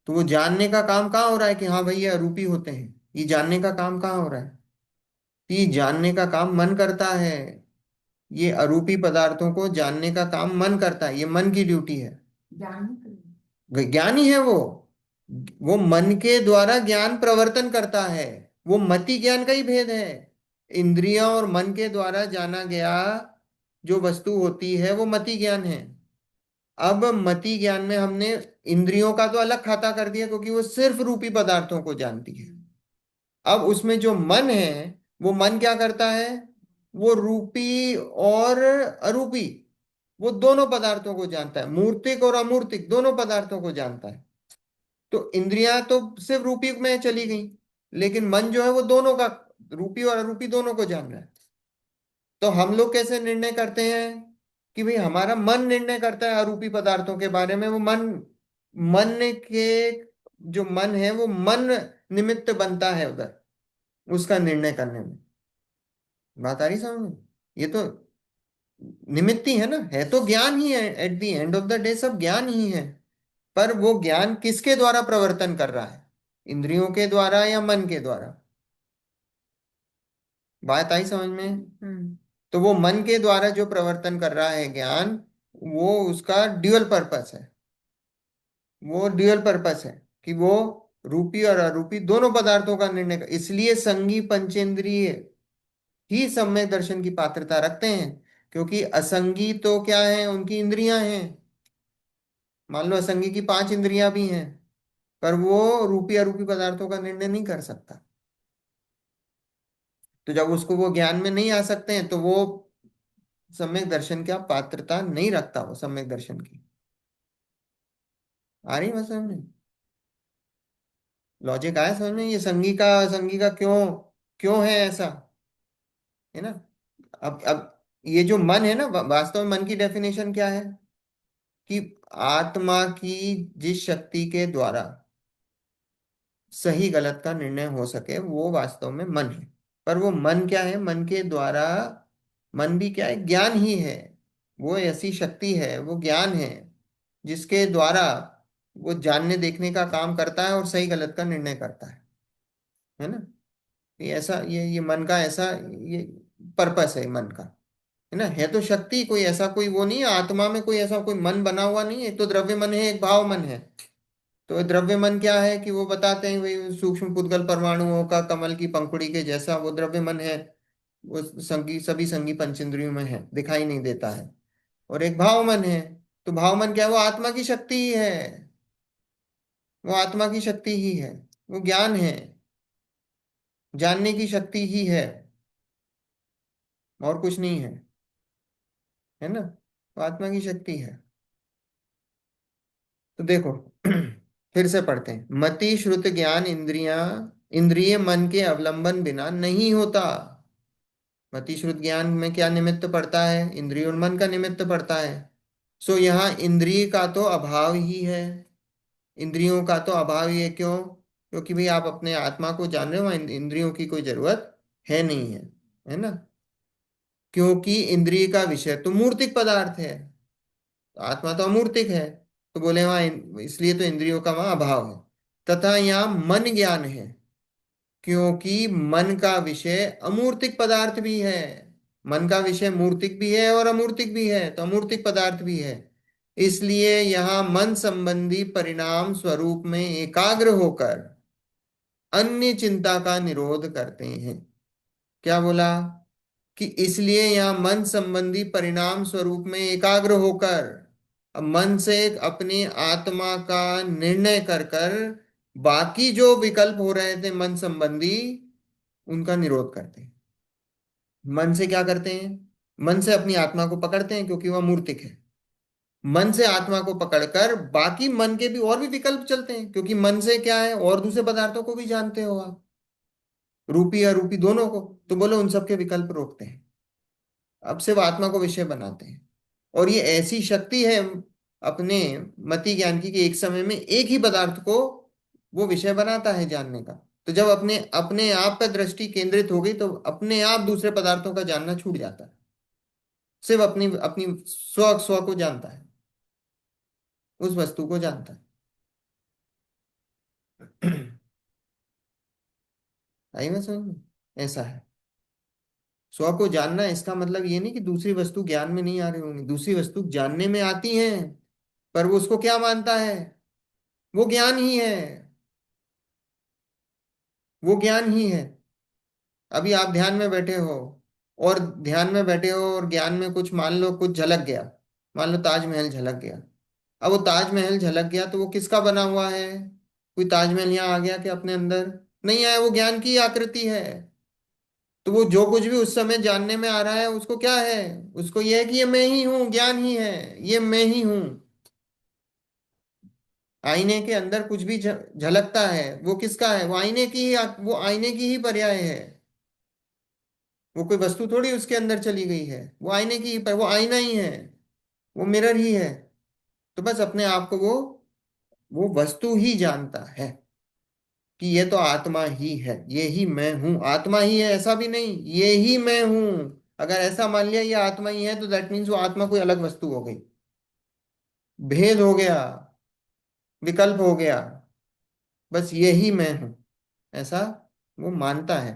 तो वो जानने का काम कहाँ हो रहा है कि हाँ भाई ये अरूपी होते हैं, ये जानने का काम कहाँ हो रहा है? तो ये जानने का काम मन करता है। ये अरूपी पदार्थों को जानने का काम मन करता है, ये मन की ड्यूटी है। ज्ञान। ज्ञानी है वो मन के द्वारा ज्ञान प्रवर्तन करता है। वो मति ज्ञान का ही भेद है। इंद्रियों और मन के द्वारा जाना गया जो वस्तु होती है वो मति ज्ञान है। अब मति ज्ञान में हमने इंद्रियों का तो अलग खाता कर दिया, क्योंकि वो सिर्फ रूपी पदार्थों को जानती है। अब उसमें जो मन है, वो मन क्या करता है? वो रूपी और अरूपी वो दोनों पदार्थों को जानता है, मूर्तिक और अमूर्तिक दोनों पदार्थों को जानता है। तो इंद्रियां तो सिर्फ रूपी में चली गई, लेकिन मन जो है वो दोनों का, रूपी और अरूपी दोनों को जान रहा है। तो हम लोग कैसे निर्णय करते हैं कि भाई हमारा मन निर्णय करता है अरूपी पदार्थों के बारे में। वो मन, मन के जो मन है वो मन निमित्त बनता है उधर, उसका निर्णय करने में। बात आ रही समझ में? ये तो निमित्त ही है ना, है तो ज्ञान ही है, at the end of the day सब ज्ञान ही है। पर वो ज्ञान किसके द्वारा प्रवर्तन कर रहा है? इंद्रियों के द्वारा या मन के द्वारा? बात आई समझ में? तो वो मन के द्वारा जो प्रवर्तन कर रहा है ज्ञान, वो उसका ड्यूअल पर्पस है। वो ड्यूअल पर्पस है कि वो रूपी और अरूपी दोनों पदार्थों का निर्णय कर, इसलिए संगी पंचेंद्रिय ही सम्यक दर्शन की पात्रता रखते हैं। क्योंकि असंगी तो क्या है, उनकी इंद्रियां हैं। मान लो असंगी की पांच इंद्रियां भी हैं, पर वो रूपी अरूपी पदार्थों का निर्णय नहीं कर सकता। तो जब उसको वो ज्ञान में नहीं आ सकते हैं, तो वो सम्यक दर्शन की पात्रता नहीं रखता, वो सम्यक दर्शन की। आ रही बात समझ में? लॉजिक आया समझ में? ये संगी का क्यों क्यों है ऐसा, है ना? अब ये जो मन है ना, वास्तव में मन की डेफिनेशन क्या है? कि आत्मा की जिस शक्ति के द्वारा सही गलत का निर्णय हो सके, वो वास्तव में मन है। पर वो मन क्या है? मन के द्वारा, मन भी क्या है? ज्ञान ही है। वो ऐसी शक्ति है, वो ज्ञान है, जिसके द्वारा वो जानने देखने का काम करता है और सही गलत का निर्णय करता है ना? ये ऐसा, ये मन का ऐसा, ये पर्पस है मन का, है ना? है तो शक्ति, कोई ऐसा कोई वो नहीं है आत्मा में, कोई ऐसा कोई मन बना हुआ नहीं है। एक तो द्रव्य मन है, एक भाव मन है। तो द्रव्य मन क्या है कि वो बताते हैं वही सूक्ष्म पुद्गल परमाणुओं का कमल की पंखुड़ी के जैसा, वो द्रव्य मन है। वो सभी संगी पंचेंद्रियों में है, दिखाई नहीं देता है। और एक भाव मन है। तो भाव मन क्या है? वो आत्मा की शक्ति ही है। वो आत्मा की शक्ति ही है। वो ज्ञान है, जानने की शक्ति ही है, और कुछ नहीं है, है ना? वो आत्मा की शक्ति है। तो देखो फिर से पढ़ते हैं। मति श्रुत ज्ञान इंद्रियां, इंद्रिय मन के अवलंबन बिना नहीं होता। मति श्रुत ज्ञान में क्या निमित्त पड़ता है? इंद्रिय और मन का निमित्त पड़ता है। सो यहाँ इंद्रिय का तो अभाव ही है। इंद्रियों का तो अभाव ही है, क्यों? क्योंकि भाई आप अपने आत्मा को जान रहे हो, वहां इंद्रियों की कोई जरूरत है नहीं है ना? क्योंकि इंद्रिय का विषय तो मूर्तिक पदार्थ है, आत्मा तो अमूर्तिक है। तो बोले वहां इसलिए तो इंद्रियों का वहां अभाव है। तथा यहाँ मन ज्ञान है, क्योंकि मन का विषय अमूर्तिक पदार्थ भी है। मन का विषय मूर्तिक भी है और अमूर्तिक भी है, तो अमूर्तिक पदार्थ भी है। इसलिए यहाँ मन संबंधी परिणाम स्वरूप में एकाग्र होकर अन्य चिंता का निरोध करते हैं। क्या बोला? कि इसलिए यहाँ मन संबंधी परिणाम स्वरूप में एकाग्र होकर, अब मन से अपनी आत्मा का निर्णय कर कर बाकी जो विकल्प हो रहे थे मन संबंधी, उनका निरोध करते हैं। मन से क्या करते हैं? मन से अपनी आत्मा को पकड़ते हैं, क्योंकि वह मूर्तिक है। मन से आत्मा को पकड़कर बाकी मन के भी और भी विकल्प चलते हैं, क्योंकि मन से क्या है, और दूसरे पदार्थों को भी जानते हो आप, रूपी अरूपी दोनों को। तो बोलो उन सबके विकल्प रोकते हैं, अब सिर्फ आत्मा को विषय बनाते हैं। और ये ऐसी शक्ति है अपने मति ज्ञान की, कि एक समय में एक ही पदार्थ को वो विषय बनाता है जानने का। तो जब अपने अपने आप पर दृष्टि केंद्रित हो गई, तो अपने आप दूसरे पदार्थों का जानना छूट जाता है। सिर्फ अपनी अपनी स्व स्व को जानता है, उस वस्तु को जानता है। आई मैं समझ में? ऐसा है। स्व को जानना, इसका मतलब ये नहीं कि दूसरी वस्तु ज्ञान में नहीं आ रही होंगी, दूसरी वस्तु जानने में आती है। पर वो उसको क्या मानता है? वो ज्ञान ही है। वो ज्ञान ही है। अभी आप ध्यान में बैठे हो, और ध्यान में बैठे हो और ज्ञान में कुछ मान लो कुछ झलक गया। मान लो ताजमहल झलक गया। अब वो ताजमहल झलक गया तो वो किसका बना हुआ है? कोई ताजमहल यहाँ आ गया कि अपने अंदर? नहीं आया, वो ज्ञान की आकृति है। तो वो जो कुछ भी उस समय जानने में आ रहा है, उसको क्या है? उसको ये है कि ये मैं ही हूँ, ज्ञान ही है, ये मैं ही हूँ। आईने के अंदर कुछ भी झलकता है, वो किसका है? वो आईने की ही, वो आईने की ही पर्याय है। वो कोई वस्तु थोड़ी उसके अंदर चली गई है, वो आईने की ही पर, वो आईना ही है, वो मिरर ही है। तो बस अपने आप को वो वस्तु ही जानता है कि ये तो आत्मा ही है, ये ही मैं हूं, आत्मा ही है, ऐसा भी नहीं ये ही मैं हूं। अगर ऐसा मान लिया ये आत्मा ही है, तो दैट मीन्स वो आत्मा कोई अलग वस्तु हो गई, भेद हो गया, विकल्प हो गया। बस ये ही मैं हूं, ऐसा वो मानता है।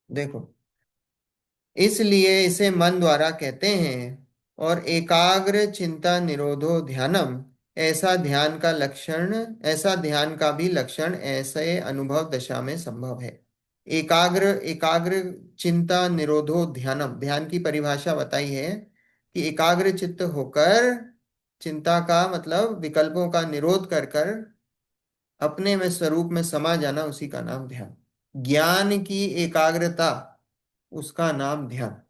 देखो, इसलिए इसे मन द्वारा कहते हैं। और एकाग्र चिंता निरोधो ध्यानम, ऐसा ध्यान का लक्षण, ऐसा ध्यान का भी लक्षण ऐसे अनुभव दशा में संभव है। एकाग्र एकाग्र चिंता निरोधो ध्यानम, ध्यान की परिभाषा बताई है कि एकाग्र चित्त होकर, चिंता का मतलब विकल्पों का निरोध कर कर अपने में स्वरूप में समा जाना, उसी का नाम ध्यान। ज्ञान की एकाग्रता, उसका नाम ध्यान।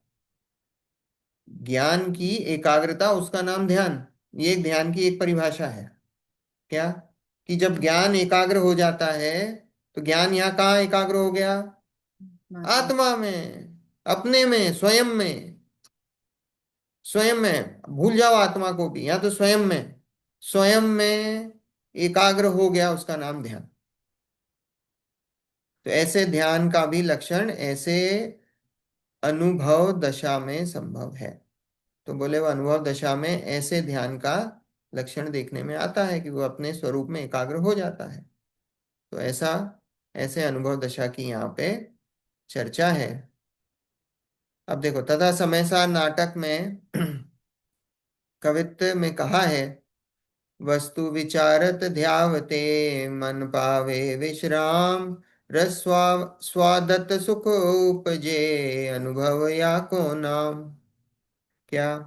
ज्ञान की एकाग्रता, उसका नाम ध्यान। ये ध्यान की एक परिभाषा है। क्या? कि जब ज्ञान एकाग्र हो जाता है, तो ज्ञान यहाँ कहाँ एकाग्र हो गया? आत्मा में, अपने में, स्वयं में। स्वयं में भूल जाओ आत्मा को भी, यहाँ तो स्वयं में, स्वयं में एकाग्र हो गया, उसका नाम ध्यान। तो ऐसे ध्यान का भी लक्षण ऐसे अनुभव दशा में संभव है। तो बोले वो अनुभव दशा में ऐसे ध्यान का लक्षण देखने में आता है कि वो अपने स्वरूप में एकाग्र हो जाता है। तो ऐसा, ऐसे अनुभव दशा की यहाँ पे चर्चा है। अब देखो, तथा समय सार नाटक में कवित्व में कहा है, वस्तु विचारत ध्यावते मन पावे विश्राम, रस्वा स्वादत सुख उपजे अनुभव या को नाम। क्या?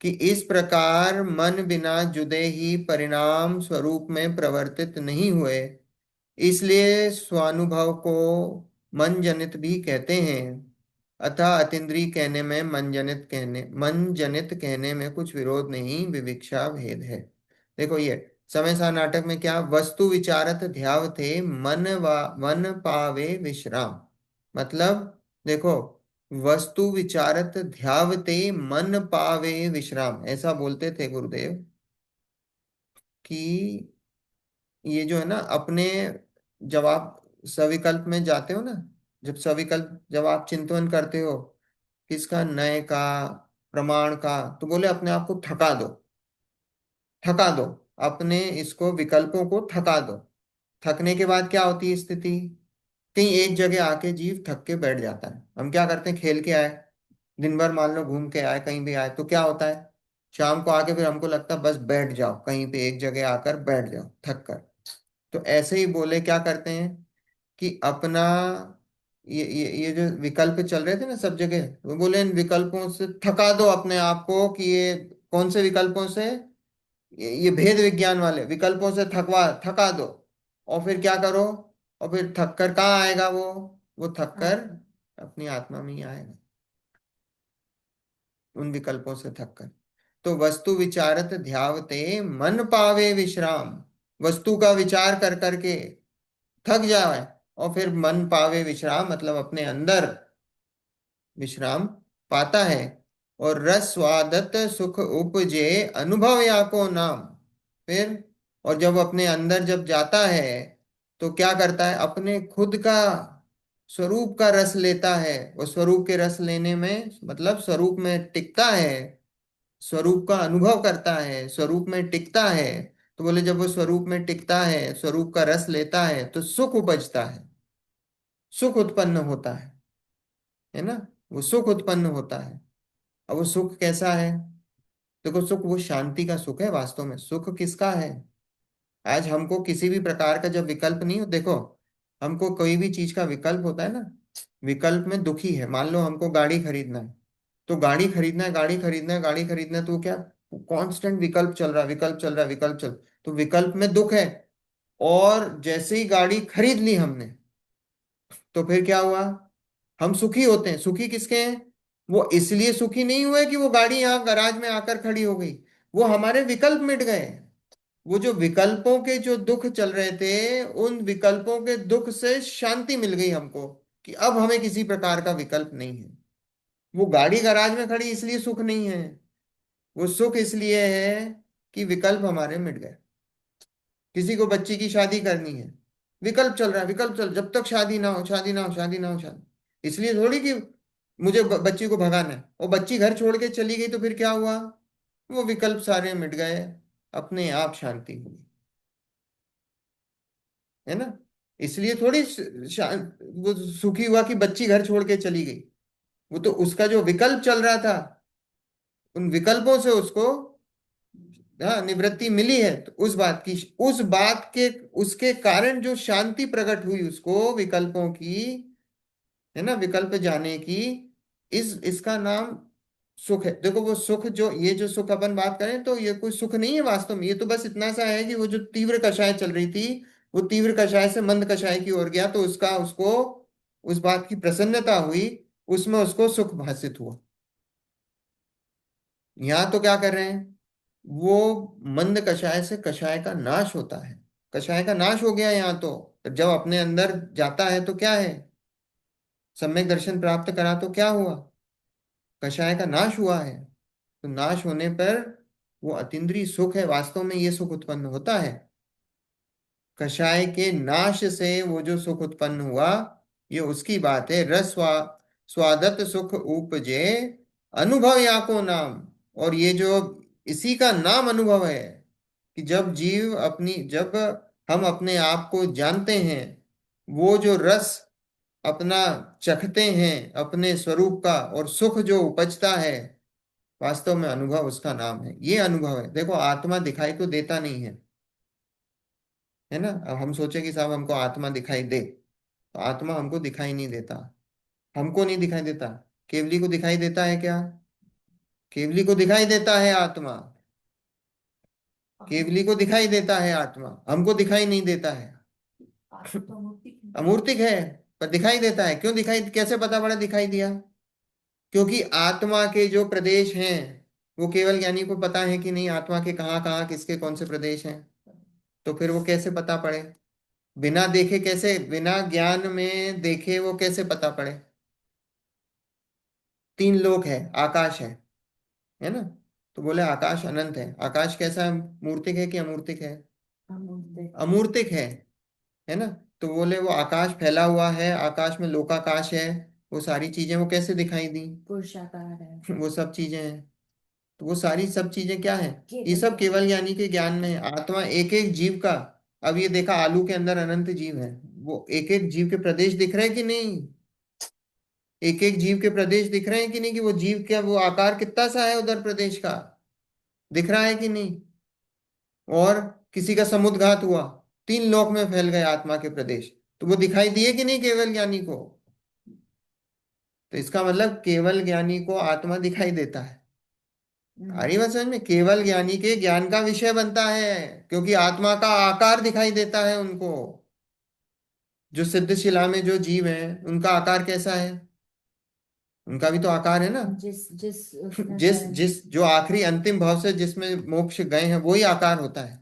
कि इस प्रकार मन बिना जुदे ही परिणाम स्वरूप में प्रवर्तित नहीं हुए, इसलिए स्वानुभव को मन जनित भी कहते हैं। अतः अतीन्द्रिय कहने में मन जनित कहने में कुछ विरोध नहीं, विविक्षा भेद है। देखो ये समय सा नाटक में क्या, वस्तु विचारत ध्यावते मन पावे विश्राम। मतलब देखो, वस्तु विचारत ध्यावते मन पावे विश्राम, ऐसा बोलते थे गुरुदेव कि ये जो है ना, अपने, जब आप सविकल्प में जाते हो ना, जब आप चिंतन करते हो किसका, नय का, प्रमाण का, तो बोले अपने आप को थका दो, थका दो, अपने इसको विकल्पों को थका दो। थकने के बाद क्या होती है स्थिति? कहीं एक जगह आके जीव थक के बैठ जाता है। हम क्या करते हैं, खेल के आए, दिन भर मान लो घूम के आए, कहीं भी आए, तो क्या होता है, शाम को आके फिर हमको लगता है बस बैठ जाओ, कहीं पे एक जगह आकर बैठ जाओ थक कर। तो ऐसे ही बोले क्या करते हैं कि अपना ये जो विकल्प चल रहे थे ना सब जगह, वो बोले इन विकल्पों से थका दो अपने आप को, कि ये कौन से विकल्पों से, ये भेद विज्ञान वाले विकल्पों से थका दो। और फिर क्या करो, और फिर थक कर कहाँ आएगा वो थक कर अपनी आत्मा में ही आएगा, उन विकल्पों से थक कर। तो वस्तु विचारत ध्यावते मन पावे विश्राम, वस्तु का विचार कर करके थक जाए, और फिर मन पावे विश्राम, मतलब अपने अंदर विश्राम पाता है। और रस स्वादत सुख उपजे अनुभव या को नाम। फिर, और जब अपने अंदर जब जाता है, तो क्या करता है, अपने खुद का स्वरूप का रस लेता है। वो स्वरूप के रस लेने में मतलब स्वरूप में टिकता है, स्वरूप का अनुभव करता है, स्वरूप में टिकता है। तो बोले जब वो स्वरूप में टिकता है, स्वरूप का रस लेता है, तो सुख उपजता है, सुख उत्पन्न होता है ना, वो सुख उत्पन्न होता है। अब वो सुख कैसा है? देखो, सुख वो शांति का सुख है। वास्तव में सुख किसका है? आज हमको किसी भी प्रकार का जब विकल्प नहीं हो, देखो, हमको कोई भी चीज का विकल्प होता है ना, विकल्प में दुखी है। मान लो हमको गाड़ी खरीदना है, तो गाड़ी खरीदना है, गाड़ी खरीदना है, गाड़ी खरीदना है, तो क्या, कांस्टेंट विकल्प चल रहा है, विकल्प चल रहा है, विकल्प चल, तो विकल्प में दुख है। और जैसे ही गाड़ी खरीद ली हमने, तो फिर क्या हुआ, हम सुखी होते हैं। सुखी किसके हैं? वो इसलिए सुखी नहीं हुए कि वो गाड़ी यहाँ गैराज में आकर खड़ी हो गई, वो हमारे विकल्प मिट गए। वो जो विकल्पों के जो दुख चल रहे थे, उन विकल्पों के दुख से शांति मिल गई हमको, कि अब हमें किसी प्रकार का विकल्प नहीं है। वो गाड़ी गैराज में खड़ी इसलिए सुख नहीं है, वो सुख इसलिए है कि विकल्प हमारे मिट गए। किसी को बच्ची की शादी करनी है, विकल्प चल रहा है, विकल्प चल, जब तक शादी ना हो, शादी ना हो, शादी ना हो, शादी, इसलिए थोड़ी कि मुझे बच्ची को भगाना है। और बच्ची घर छोड़ के चली गई, तो फिर क्या हुआ, वो विकल्प सारे मिट गए, अपने आप शांति हुई, है ना। इसलिए थोड़ी वो सुखी हुआ कि बच्ची घर छोड़ के चली गई, वो तो उसका जो विकल्प चल रहा था, उन विकल्पों से उसको, हाँ, निवृत्ति मिली है। तो उस बात की, उस बात के, उसके कारण जो शांति प्रकट हुई उसको विकल्पों की, है ना, विकल्प जाने की, इसका नाम सुख है। देखो वो सुख, जो ये जो सुख अपन बात करें, तो ये कोई सुख नहीं है वास्तव में। ये तो बस इतना सा है कि वो जो तीव्र कषाय चल रही थी, वो तीव्र कषाय से मंद कषाय की ओर गया, तो उसका उसको उस बात की प्रसन्नता हुई, उसमें उसको सुख भासित हुआ। यहाँ तो क्या कर रहे हैं, वो मंद कषाय से कषाय का नाश होता है। कषाय का नाश हो गया यहाँ तो। जब अपने अंदर जाता है तो क्या है, सम्यक दर्शन प्राप्त करा तो क्या हुआ, कषाय का नाश हुआ है। तो नाश होने पर वो अतीन्द्रिय सुख है, वास्तव में ये सुख उत्पन्न होता है। कषाय के नाश से वो जो सुख उत्पन्न हुआ, ये उसकी बात है। स्वादत सुख उपजे, अनुभव या को नाम। और ये जो इसी का नाम अनुभव है, कि जब हम अपने आप को जानते हैं, वो जो रस अपना चखते हैं अपने स्वरूप का, और सुख जो उपजता है, वास्तव में अनुभव उसका नाम है। ये अनुभव है। देखो, आत्मा दिखाई तो देता नहीं है ना। अब हम सोचे कि साहब हमको आत्मा दिखाई दे, तो आत्मा हमको दिखाई नहीं देता। हमको नहीं दिखाई देता। केवली को दिखाई देता है क्या? केवली को दिखाई देता है आत्मा। केवली को दिखाई देता है आत्मा, हमको दिखाई नहीं देता है। आत्मा तो मूर्ति है। अमूर्तिक है, पर दिखाई देता है। क्यों दिखाई, कैसे पता पड़ा दिखाई दिया? क्योंकि आत्मा के जो प्रदेश हैं, वो केवल ज्ञानी को पता है कि नहीं, आत्मा के कहाँ कहाँ किसके कौन से प्रदेश हैं। तो फिर वो कैसे पता पड़े? बिना देखे कैसे, बिना ज्ञान में देखे वो कैसे पता पड़े? तीन लोक है, आकाश है ना। तो बोले आकाश अनंत है। आकाश कैसा है, मूर्तिक है कि अमूर्तिक है? अमूर्त अमूर्तिक है ना। तो बोले वो आकाश फैला हुआ है, आकाश में लोकाकाश है, वो सारी चीजें वो कैसे दिखाई दी? पुरुषाकार है। वो सब चीजें हैं। तो वो सारी सब चीजें क्या है? ये केवल सब केवल ज्ञानी के ज्ञान में है। आत्मा एक एक जीव का, अब ये देखा आलू के अंदर अनंत जीव है, वो एक एक जीव के प्रदेश दिख रहे हैं कि नहीं? एक एक जीव के प्रदेश दिख रहे हैं कि नहीं, कि वो जीव क्या, वो आकार कितना सा है उधर प्रदेश का, दिख रहा है कि नहीं? और किसी का समुद्घात हुआ, तीन लोक में फैल गए आत्मा के प्रदेश, तो वो दिखाई दिए कि नहीं केवल ज्ञानी को? तो इसका मतलब केवल ज्ञानी को आत्मा दिखाई देता है। आ रही बात समझ में? केवल ज्ञानी के ज्ञान का विषय बनता है, क्योंकि आत्मा का आकार दिखाई देता है उनको। जो सिद्ध शिला में जो जीव हैं, उनका आकार कैसा है? उनका भी तो आकार है ना। जिस जिस उसमें जिस गए। जिस जो आखिरी अंतिम भाव से जिसमें मोक्ष गए हैं, वही आकार होता है।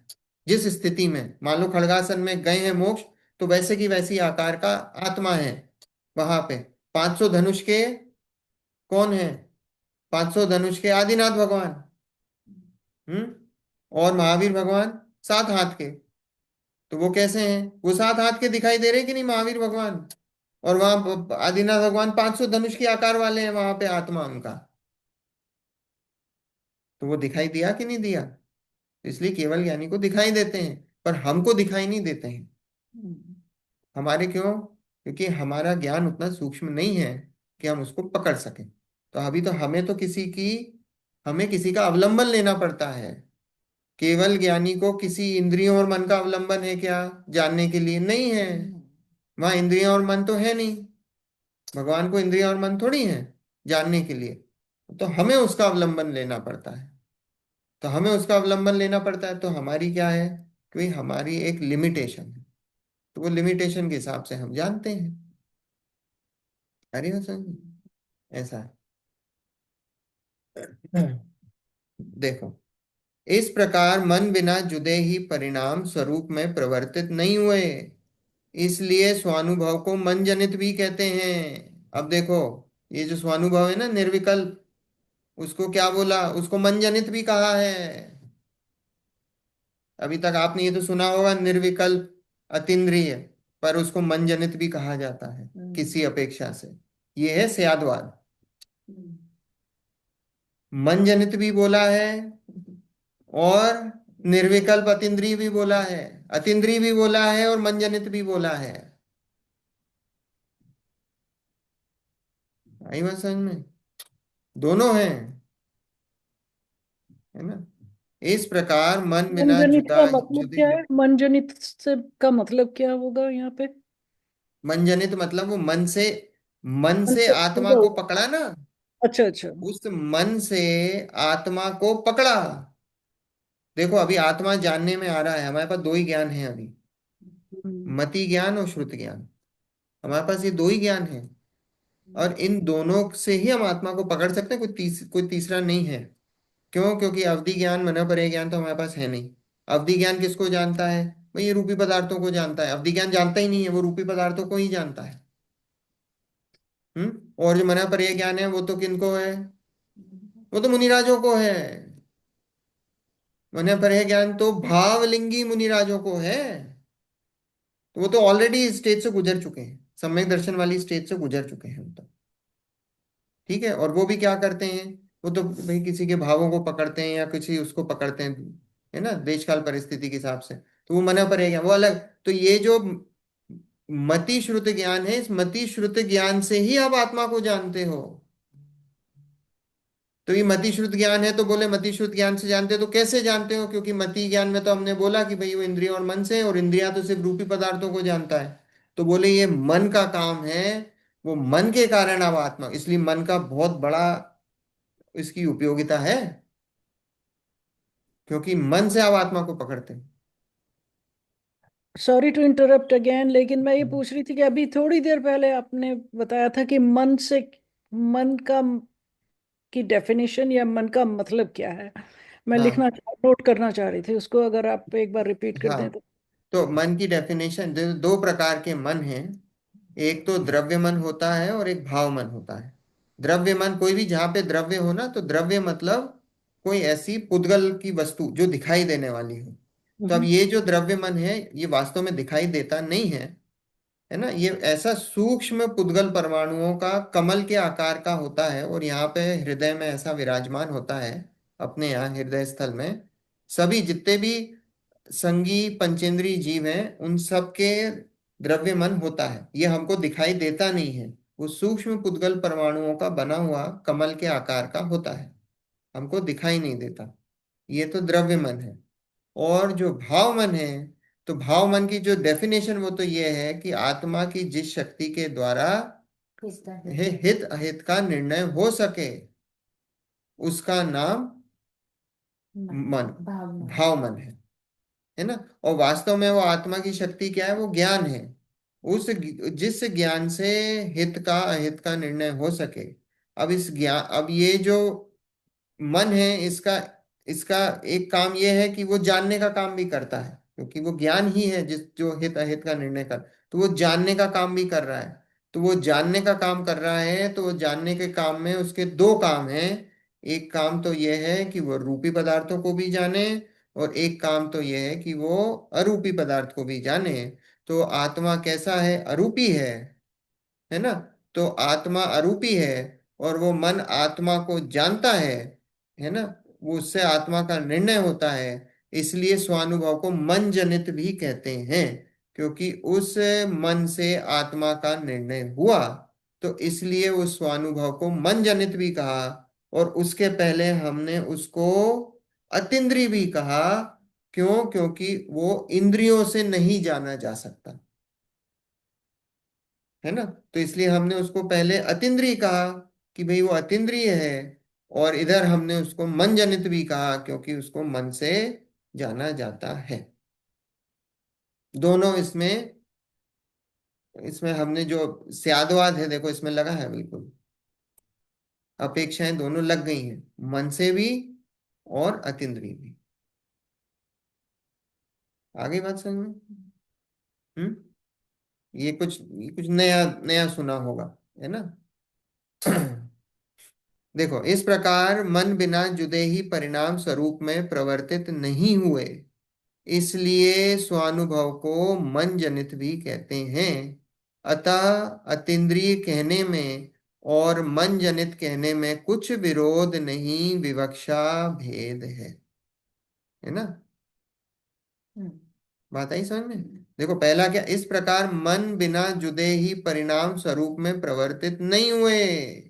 जिस स्थिति में मान लो खड़गासन में गए हैं मोक्ष, तो वैसे की वैसी आकार का आत्मा है वहां पे। 500 धनुष के कौन है? 500 धनुष के आदिनाथ भगवान। हम्म। और महावीर भगवान 7 हाथ के। तो वो कैसे हैं? वो 7 हाथ के दिखाई दे रहे हैं कि नहीं महावीर भगवान? और वहां आदिनाथ भगवान 500 धनुष के आकार वाले हैं, वहां पे आत्मा उनका। तो वो दिखाई दिया कि नहीं दिया? इसलिए केवल ज्ञानी को दिखाई देते हैं, पर हमको दिखाई नहीं देते हैं। हमारे क्यों? क्योंकि हमारा ज्ञान उतना सूक्ष्म नहीं है कि हम उसको पकड़ सकें। तो अभी तो हमें किसी का अवलंबन लेना पड़ता है। केवल ज्ञानी को किसी इंद्रियों और मन का अवलंबन है क्या जानने के लिए? नहीं है। वहां इंद्रियां और मन तो है नहीं। भगवान को इंद्रियां और मन थोड़ी है जानने के लिए। तो हमें उसका अवलंबन लेना पड़ता है। तो हमें उसका अवलंबन लेना पड़ता है, तो हमारी क्या है, कि हमारी एक लिमिटेशन है। तो वो लिमिटेशन के हिसाब से हम जानते हैं। अरे वो समझ, ऐसा है। देखो, इस प्रकार मन बिना जुदे ही परिणाम स्वरूप में प्रवर्तित नहीं हुए, इसलिए स्वानुभव को मन जनित भी कहते हैं। अब देखो, ये जो स्वानुभव है ना, निर्विकल्प, उसको क्या बोला, उसको मन जनित भी कहा है। अभी तक आपने ये तो सुना होगा निर्विकल्प, अतीन्द्रिय, पर उसको मन जनित भी कहा जाता है किसी अपेक्षा से। ये है स्यादवाद। मन जनित भी बोला है, और निर्विकल्प अतीन्द्रिय भी बोला है। अतीन्द्रिय भी बोला है और मन जनित भी बोला है। आई बात समझ में? दोनों हैं, है ना। इस प्रकार मन बिना मनजनित जुदा का मतलब जुदे, क्या है? मनजनित से का मतलब क्या होगा यहाँ पे? मन जनित मतलब वो मन मन से से आत्मा जुड़ा को हुआ। पकड़ा ना। अच्छा अच्छा। उस मन से आत्मा को पकड़ा। देखो, अभी आत्मा जानने में आ रहा है, हमारे पास दो ही ज्ञान है अभी, मति ज्ञान और श्रुत ज्ञान। हमारे पास ये दो ही ज्ञान है, और इन दोनों से ही हम आत्मा को पकड़ सकते हैं। कोई तीसरा नहीं है। क्यों? क्योंकि अवधि ज्ञान मन पर ज्ञान तो हमारे पास है नहीं। अवधि ज्ञान किसको जानता है? भाई ये रूपी पदार्थों को जानता है। अवधि ज्ञान जानता ही नहीं है, वो रूपी पदार्थों को ही जानता है। और जो मन पर ज्ञान है वो तो किनको है? वो तो मुनिराजों को है। मन पर ज्ञान तो भावलिंगी मुनिराजों को है। तो वो तो ऑलरेडी स्टेज से गुजर चुके हैं, सम्यक दर्शन वाली स्टेज से गुजर चुके हैं हम तो। ठीक है। और वो भी क्या करते हैं? वो तो भाई किसी के भावों को पकड़ते हैं या किसी उसको पकड़ते हैं, है ना, देश काल परिस्थिति के हिसाब से। तो वो मना पर है क्या, वो अलग। तो ये जो मति श्रुत ज्ञान है, इस मति श्रुत ज्ञान से ही आप आत्मा को जानते हो। तो ये मति श्रुत ज्ञान है, तो बोले मति श्रुत ज्ञान से जानते हो, तो कैसे जानते हो? क्योंकि मति ज्ञान में तो हमने बोला कि भाई वो इंद्रिय और मन से है, और इंद्रिया तो सिर्फ रूपी पदार्थों को जानता है। तो बोले ये मन का काम है, वो मन के कारण अब आत्मा, इसलिए मन का बहुत बड़ा इसकी उपयोगिता है, क्योंकि मन से आप आत्मा को पकड़ते हैं। सॉरी टू इंटरप्ट अगेन, लेकिन मैं ये पूछ रही थी कि अभी थोड़ी देर पहले आपने बताया था कि मन से, मन का की डेफिनेशन या मन का मतलब क्या है। मैं हाँ। नोट करना चाह रही थी उसको, अगर आप एक बार रिपीट कर दें हाँ, तो। तो मन की डेफिनेशन, दो प्रकार के मन हैं। एक तो द्रव्य मन होता है और एक भाव मन होता है। द्रव्य मन, कोई भी जहाँ पे द्रव्य हो ना, तो द्रव्य मतलब कोई ऐसी पुद्गल की वस्तु जो दिखाई देने वाली हो। तो अब हम्म। ये जो द्रव्य मन है, ये वास्तव में दिखाई देता नहीं है, है ना। ये ऐसा सूक्ष्म पुद्गल परमाणुओं का कमल के आकार का होता है, और यहाँ पे हृदय में ऐसा विराजमान होता है, अपने यहाँ हृदय स्थल में। सभी जितने भी संगी पंचेंद्रीय जीव हैं, उन सब के द्रव्य मन होता है। ये हमको दिखाई देता नहीं है, वो सूक्ष्म पुद्गल परमाणुओं का बना हुआ कमल के आकार का होता है, हमको दिखाई नहीं देता। ये तो द्रव्य मन है। और जो भाव मन है, तो भाव मन की जो डेफिनेशन वो तो ये है कि आत्मा की जिस शक्ति के द्वारा किसका है? हित अहित का निर्णय हो सके, उसका नाम मन, मन, भावना। भाव मन है ना। और वास्तव में वो आत्मा की शक्ति क्या है? वो ज्ञान है। उस जिस ज्ञान से हित का अहित का निर्णय हो सके। अब इस ज्ञान, अब ये जो मन है, इसका इसका एक काम ये है कि वो जानने का काम भी करता है, क्योंकि वो ज्ञान ही है जिस जो हित अहित का निर्णय कर। तो वो जानने का काम भी कर रहा है। तो वो जानने का काम कर रहा है, तो वो जानने के काम में उसके दो काम हैं। एक काम तो ये है कि वो रूपी पदार्थों को भी जाने, और एक काम तो ये है कि वो अरूपी पदार्थ को भी जाने। तो आत्मा कैसा है? अरूपी है ना। तो आत्मा अरूपी है, और वो मन आत्मा को जानता है ना। वो उससे आत्मा का निर्णय होता है। इसलिए स्वानुभव को मन जनित भी कहते हैं, क्योंकि उस मन से आत्मा का निर्णय हुआ, तो इसलिए उस स्वानुभव को मन जनित भी कहा। और उसके पहले हमने उसको अतीन्द्रिय भी कहा। क्यों? क्योंकि वो इंद्रियों से नहीं जाना जा सकता, है ना। तो इसलिए हमने उसको पहले अतीन्द्रिय कहा कि भाई वो अतीन्द्रिय है। और इधर हमने उसको मन जनित भी कहा, क्योंकि उसको मन से जाना जाता है। दोनों इसमें इसमें हमने जो स्यादवाद है, देखो इसमें लगा है बिल्कुल। अपेक्षाएं दोनों लग गई हैं, मन से भी और अतीन्द्रिय भी। आगे बात समझ में? हम्म। ये कुछ नया नया सुना होगा, है ना। देखो, इस प्रकार मन बिना जुदे ही परिणाम स्वरूप में प्रवर्तित नहीं हुए, इसलिए स्वानुभव को मन जनित भी कहते हैं। अतः अतीन्द्रिय कहने में और मन जनित कहने में कुछ विरोध नहीं, विवक्षा भेद है ना। हम्म। बात आई समझ में? देखो, पहला क्या, इस प्रकार मन बिना जुदे ही परिणाम स्वरूप में प्रवर्तित नहीं हुए,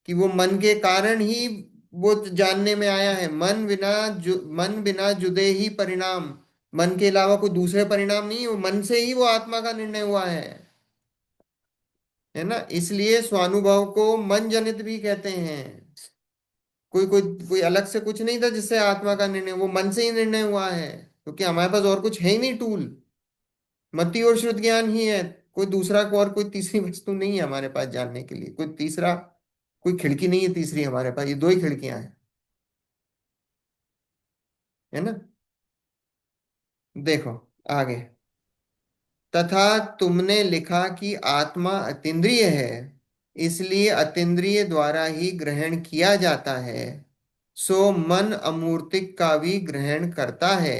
कि वो मन के कारण ही वो जानने में आया है। मन बिना जुदे ही परिणाम, मन के अलावा कोई दूसरे परिणाम नहीं है, वो मन से ही वो आत्मा का निर्णय हुआ है ना। इसलिए स्वानुभव को मन जनित भी कहते हैं। कोई कोई कोई अलग से कुछ नहीं था जिससे आत्मा का निर्णय, वो मन से ही निर्णय हुआ है, क्योंकि हमारे पास और कुछ है ही नहीं टूल। मति और शुद्ध ज्ञान ही है। कोई दूसरा को और कोई तीसरी वस्तु नहीं है हमारे पास जानने के लिए, कोई तीसरा, कोई खिड़की नहीं है तीसरी हमारे पास, ये दो ही खिड़कियां हैं। है ना। देखो आगे, तथा तुमने लिखा कि आत्मा अतीन्द्रिय है, इसलिए अतीन्द्रिय द्वारा ही ग्रहण किया जाता है, सो मन अमूर्तिक का भी ग्रहण करता है,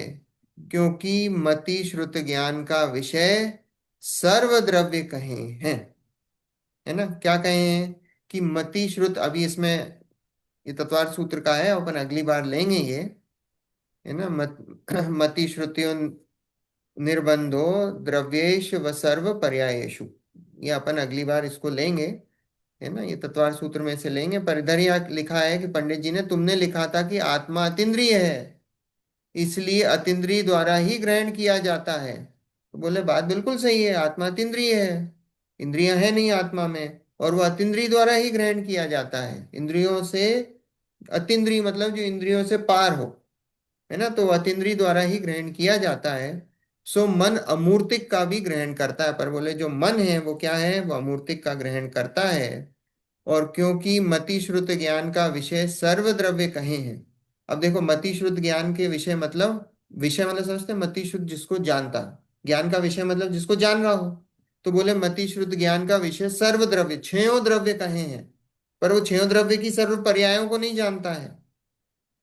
क्योंकि मति श्रुत ज्ञान का विषय सर्वद्रव्य कहे हैं। है ना, क्या कहे हैं कि मति श्रुत, अभी इसमें ये तत्वार्थ सूत्र का है, अपन अगली बार लेंगे ये। है ना, मति श्रुतियों निर्बंधो द्रव्येश व सर्व पर्यायेषु, ये अपन अगली बार इसको लेंगे। है ना, ये तत्वार्थ सूत्र में से लेंगे। पर इधर यहाँ लिखा है कि पंडित जी ने, तुमने लिखा था कि आत्मा अतीन्द्रिय है, इसलिए अतीन्द्रिय द्वारा ही ग्रहण किया जाता है। तो बोले बात बिल्कुल सही है, आत्मा अतीन्द्रिय है, इंद्रियां है नहीं आत्मा में, और वो अतीन्द्रिय द्वारा ही ग्रहण किया जाता है। इंद्रियों से, अतीन्द्रिय मतलब जो इंद्रियों से पार हो, है ना, तो अतीन्द्रिय द्वारा ही ग्रहण किया जाता है। सो मन अमूर्तिक का भी ग्रहण करता है, पर बोले जो मन है वो क्या है, वो अमूर्तिक का ग्रहण करता है। और क्योंकि मति श्रुत ज्ञान का विषय सर्वद्रव्य कहे हैं। अब देखो, मति श्रुत ज्ञान के विषय मतलब, विषय मतलब समझते हैं, मति श्रुत जिसको जानता, ज्ञान का विषय मतलब जिसको जान रहा हो। तो बोले मति श्रुत ज्ञान का विषय सर्वद्रव्य, छयों द्रव्य कहे हैं, पर वो छयों द्रव्य की सर्व पर्यायों को नहीं जानता है।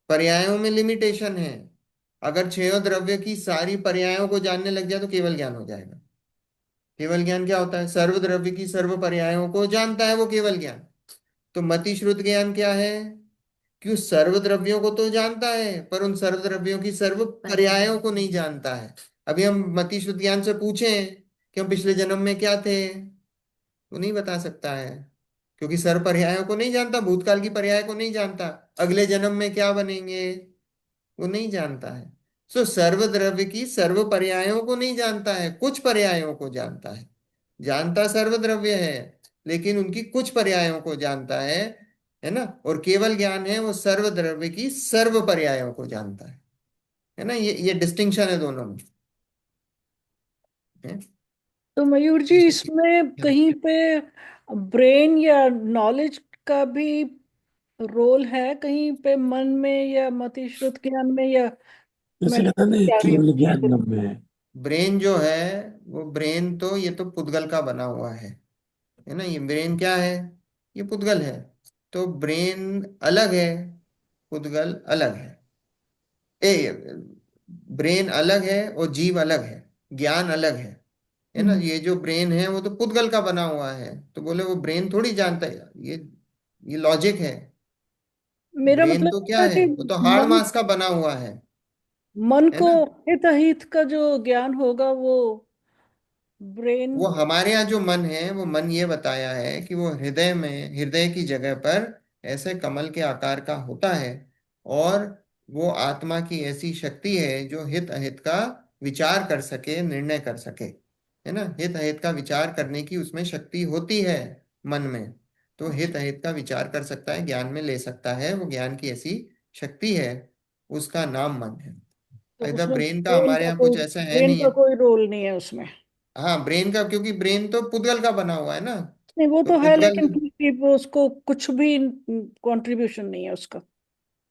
पर्यायों में लिमिटेशन है। अगर छयों द्रव्य की सारी पर्यायों को जानने लग जाए तो केवल ज्ञान हो जाएगा। केवल ज्ञान क्या होता है, सर्व द्रव्य की सर्व पर्यायों को जानता है, वो केवल ज्ञान। तो मति श्रुत ज्ञान क्या है, कि उस सर्व द्रव्यों को तो जानता है, पर उन सर्व द्रव्यों की सर्व पर्यायों को नहीं जानता है। अभी हम मति श्रुत ज्ञान से पूछें कि हम पिछले जन्म में क्या थे, वो नहीं बता सकता है, क्योंकि सर्व पर्यायों को नहीं जानता, भूतकाल की पर्याय को नहीं जानता, अगले जन्म में क्या बनेंगे वो नहीं जानता है। सो सर्व द्रव्य की सर्व पर्यायों को नहीं जानता है, कुछ पर्यायों को जानता है। जानता सर्व द्रव्य है, लेकिन उनकी कुछ पर्यायों को जानता है ना। और केवल ज्ञान है, वो सर्व द्रव्य की सर्व पर्यायों को जानता है ना। ये डिस्टिंक्शन है दोनों में, है? तो मयूर जी, इसमें कहीं पे ब्रेन या नॉलेज का भी रोल है कहीं पे, मन में या मतिश्रुत ज्ञान में, या जैसे मैं कहते हैं ना, क्या रही केवल हूँ? ज्ञान में है। ब्रेन जो है, वो ब्रेन तो, ये तो पुद्गल का बना हुआ है ना। ये ब्रेन क्या है, ये पुद्गल है। तो ब्रेन अलग है, पुद्गल अलग है। ए ब्रेन अलग है और जीव अलग है, ज्ञान अलग है ना। ये जो ब्रेन है वो तो पुद्गल का बना हुआ है, तो बोले वो ब्रेन थोड़ी जानता है, ये लॉजिक है। मेरा ब्रेन मतलब तो ये क्या था है, कि वो तो हार्ड मन मास का बना हुआ मन है को ना। हित अहित का जो ज्ञान होगा वो ब्रेन। वो हमारे यहाँ जो मन है, वो मन ये बताया है कि वो हृदय में, हृदय की जगह पर ऐसे कमल के आकार का होता है। और वो आत्मा की ऐसी शक्ति है जो हित अहित का विचार कर सके, निर्णय कर सके। है ना, हित अहित का विचार करने की उसमें शक्ति होती है मन में। तो हित अहित का विचार कर सकता है, ज्ञान में ले सकता है, वो ज्ञान की ऐसी शक्ति है, उसका नाम मन है। तो इधर उसमें ब्रेन का हमारे यहाँ कुछ ऐसा है ब्रेन नहीं का है। कोई रोल नहीं है उसमें। हाँ ब्रेन का, क्योंकि ब्रेन तो पुद्गल का बना हुआ है ना। नहीं, वो तो तो है, पुद्गल, लेकिन फिर भी वो उसको कुछ भी कंट्रीब्यूशन नहीं है उसका।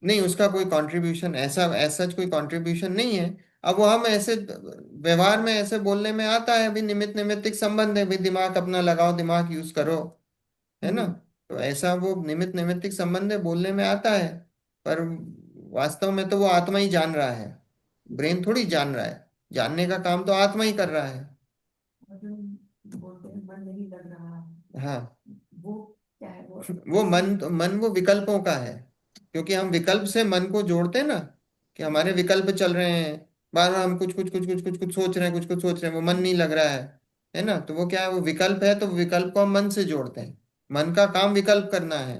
नहीं उसका कोई कंट्रीब्यूशन, ऐसा ऐसा कोई कंट्रीब्यूशन नहीं है। अब वो हम ऐसे व्यवहार में ऐसे बोलने में आता है, भी निमित्त निमित्तिक संबंध है, भी दिमाग अपना लगाओ, दिमाग यूज करो, है ना। हम्म। तो ऐसा वो निमित्त निमित्तिक संबंध है, बोलने में आता है। पर वास्तव में तो वो आत्मा ही जान रहा है, ब्रेन थोड़ी जान रहा है। जानने का काम तो आत्मा ही कर रहा है। बोलते हैं मन नहीं लग रहा है, हाँ, वो क्या है वो वो मन, तो मन वो विकल्पों का है, क्योंकि हम विकल्प से मन को जोड़ते हैं ना, कि हमारे विकल्प चल रहे हैं, बार बार हम कुछ कुछ कुछ कुछ कुछ कुछ सोच रहे हैं, कुछ कुछ सोच रहे हैं, वो मन नहीं लग रहा है ना। तो वो क्या है, वो विकल्प है, तो विकल्प को हम मन से जोड़ते हैं। मन का काम विकल्प करना है,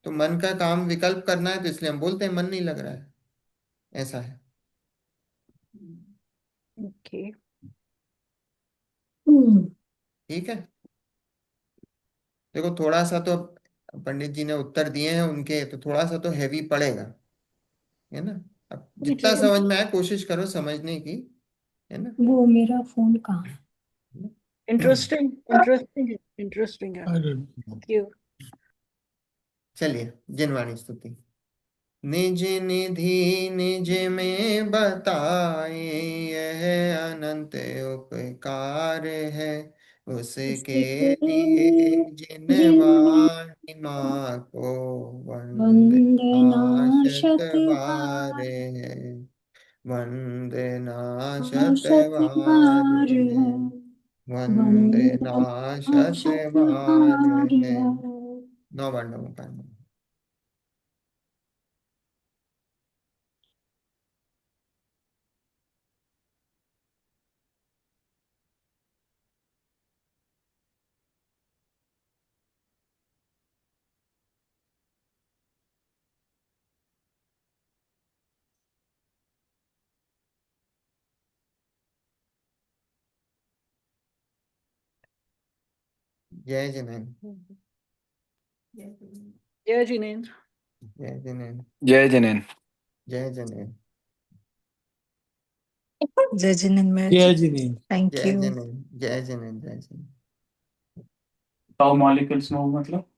तो मन का काम विकल्प करना है, तो इसलिए हम बोलते हैं मन नहीं लग रहा है, ऐसा है। ओके। ठीक है, देखो थोड़ा सा तो पंडित जी ने उत्तर दिए हैं उनके, तो थोड़ा सा तो हैवी पड़ेगा, है ना। अब नहीं, जितना ठीक समझ है। में आए कोशिश करो समझने की, है ना। वो मेरा फोन कहाँ है? इंटरेस्टिंग, इंटरेस्टिंग है, इंटरेस्टिंग है। अरे थैंक यू। चलिए, जिनवाणी स्तुति। निज निधि निज में बताए, यह अनंत उपकार है उसके उसके लिए, जिन जिन वाणी माँ को वंदना वंदना शतबार शतबार है, वंदना शतबार शतबार है, है, वंदना वंदना शतबार शतबार है। है। नौ वर्णों में पढ़ना। जय जिनेन्द्र। जय जिनेन्द्र। जय जिनेन्द्र। जय जिनेन्द्र। जय जिनेन्द्र। जय जिनेन्द्र जय जी, जिनेन्द्र। थैंक जय यू। जिनेन्द्र। जय जिनेन्द्र। जय जिनेन्द्र। ताऊ मॉलिक्यूल्स में मतलब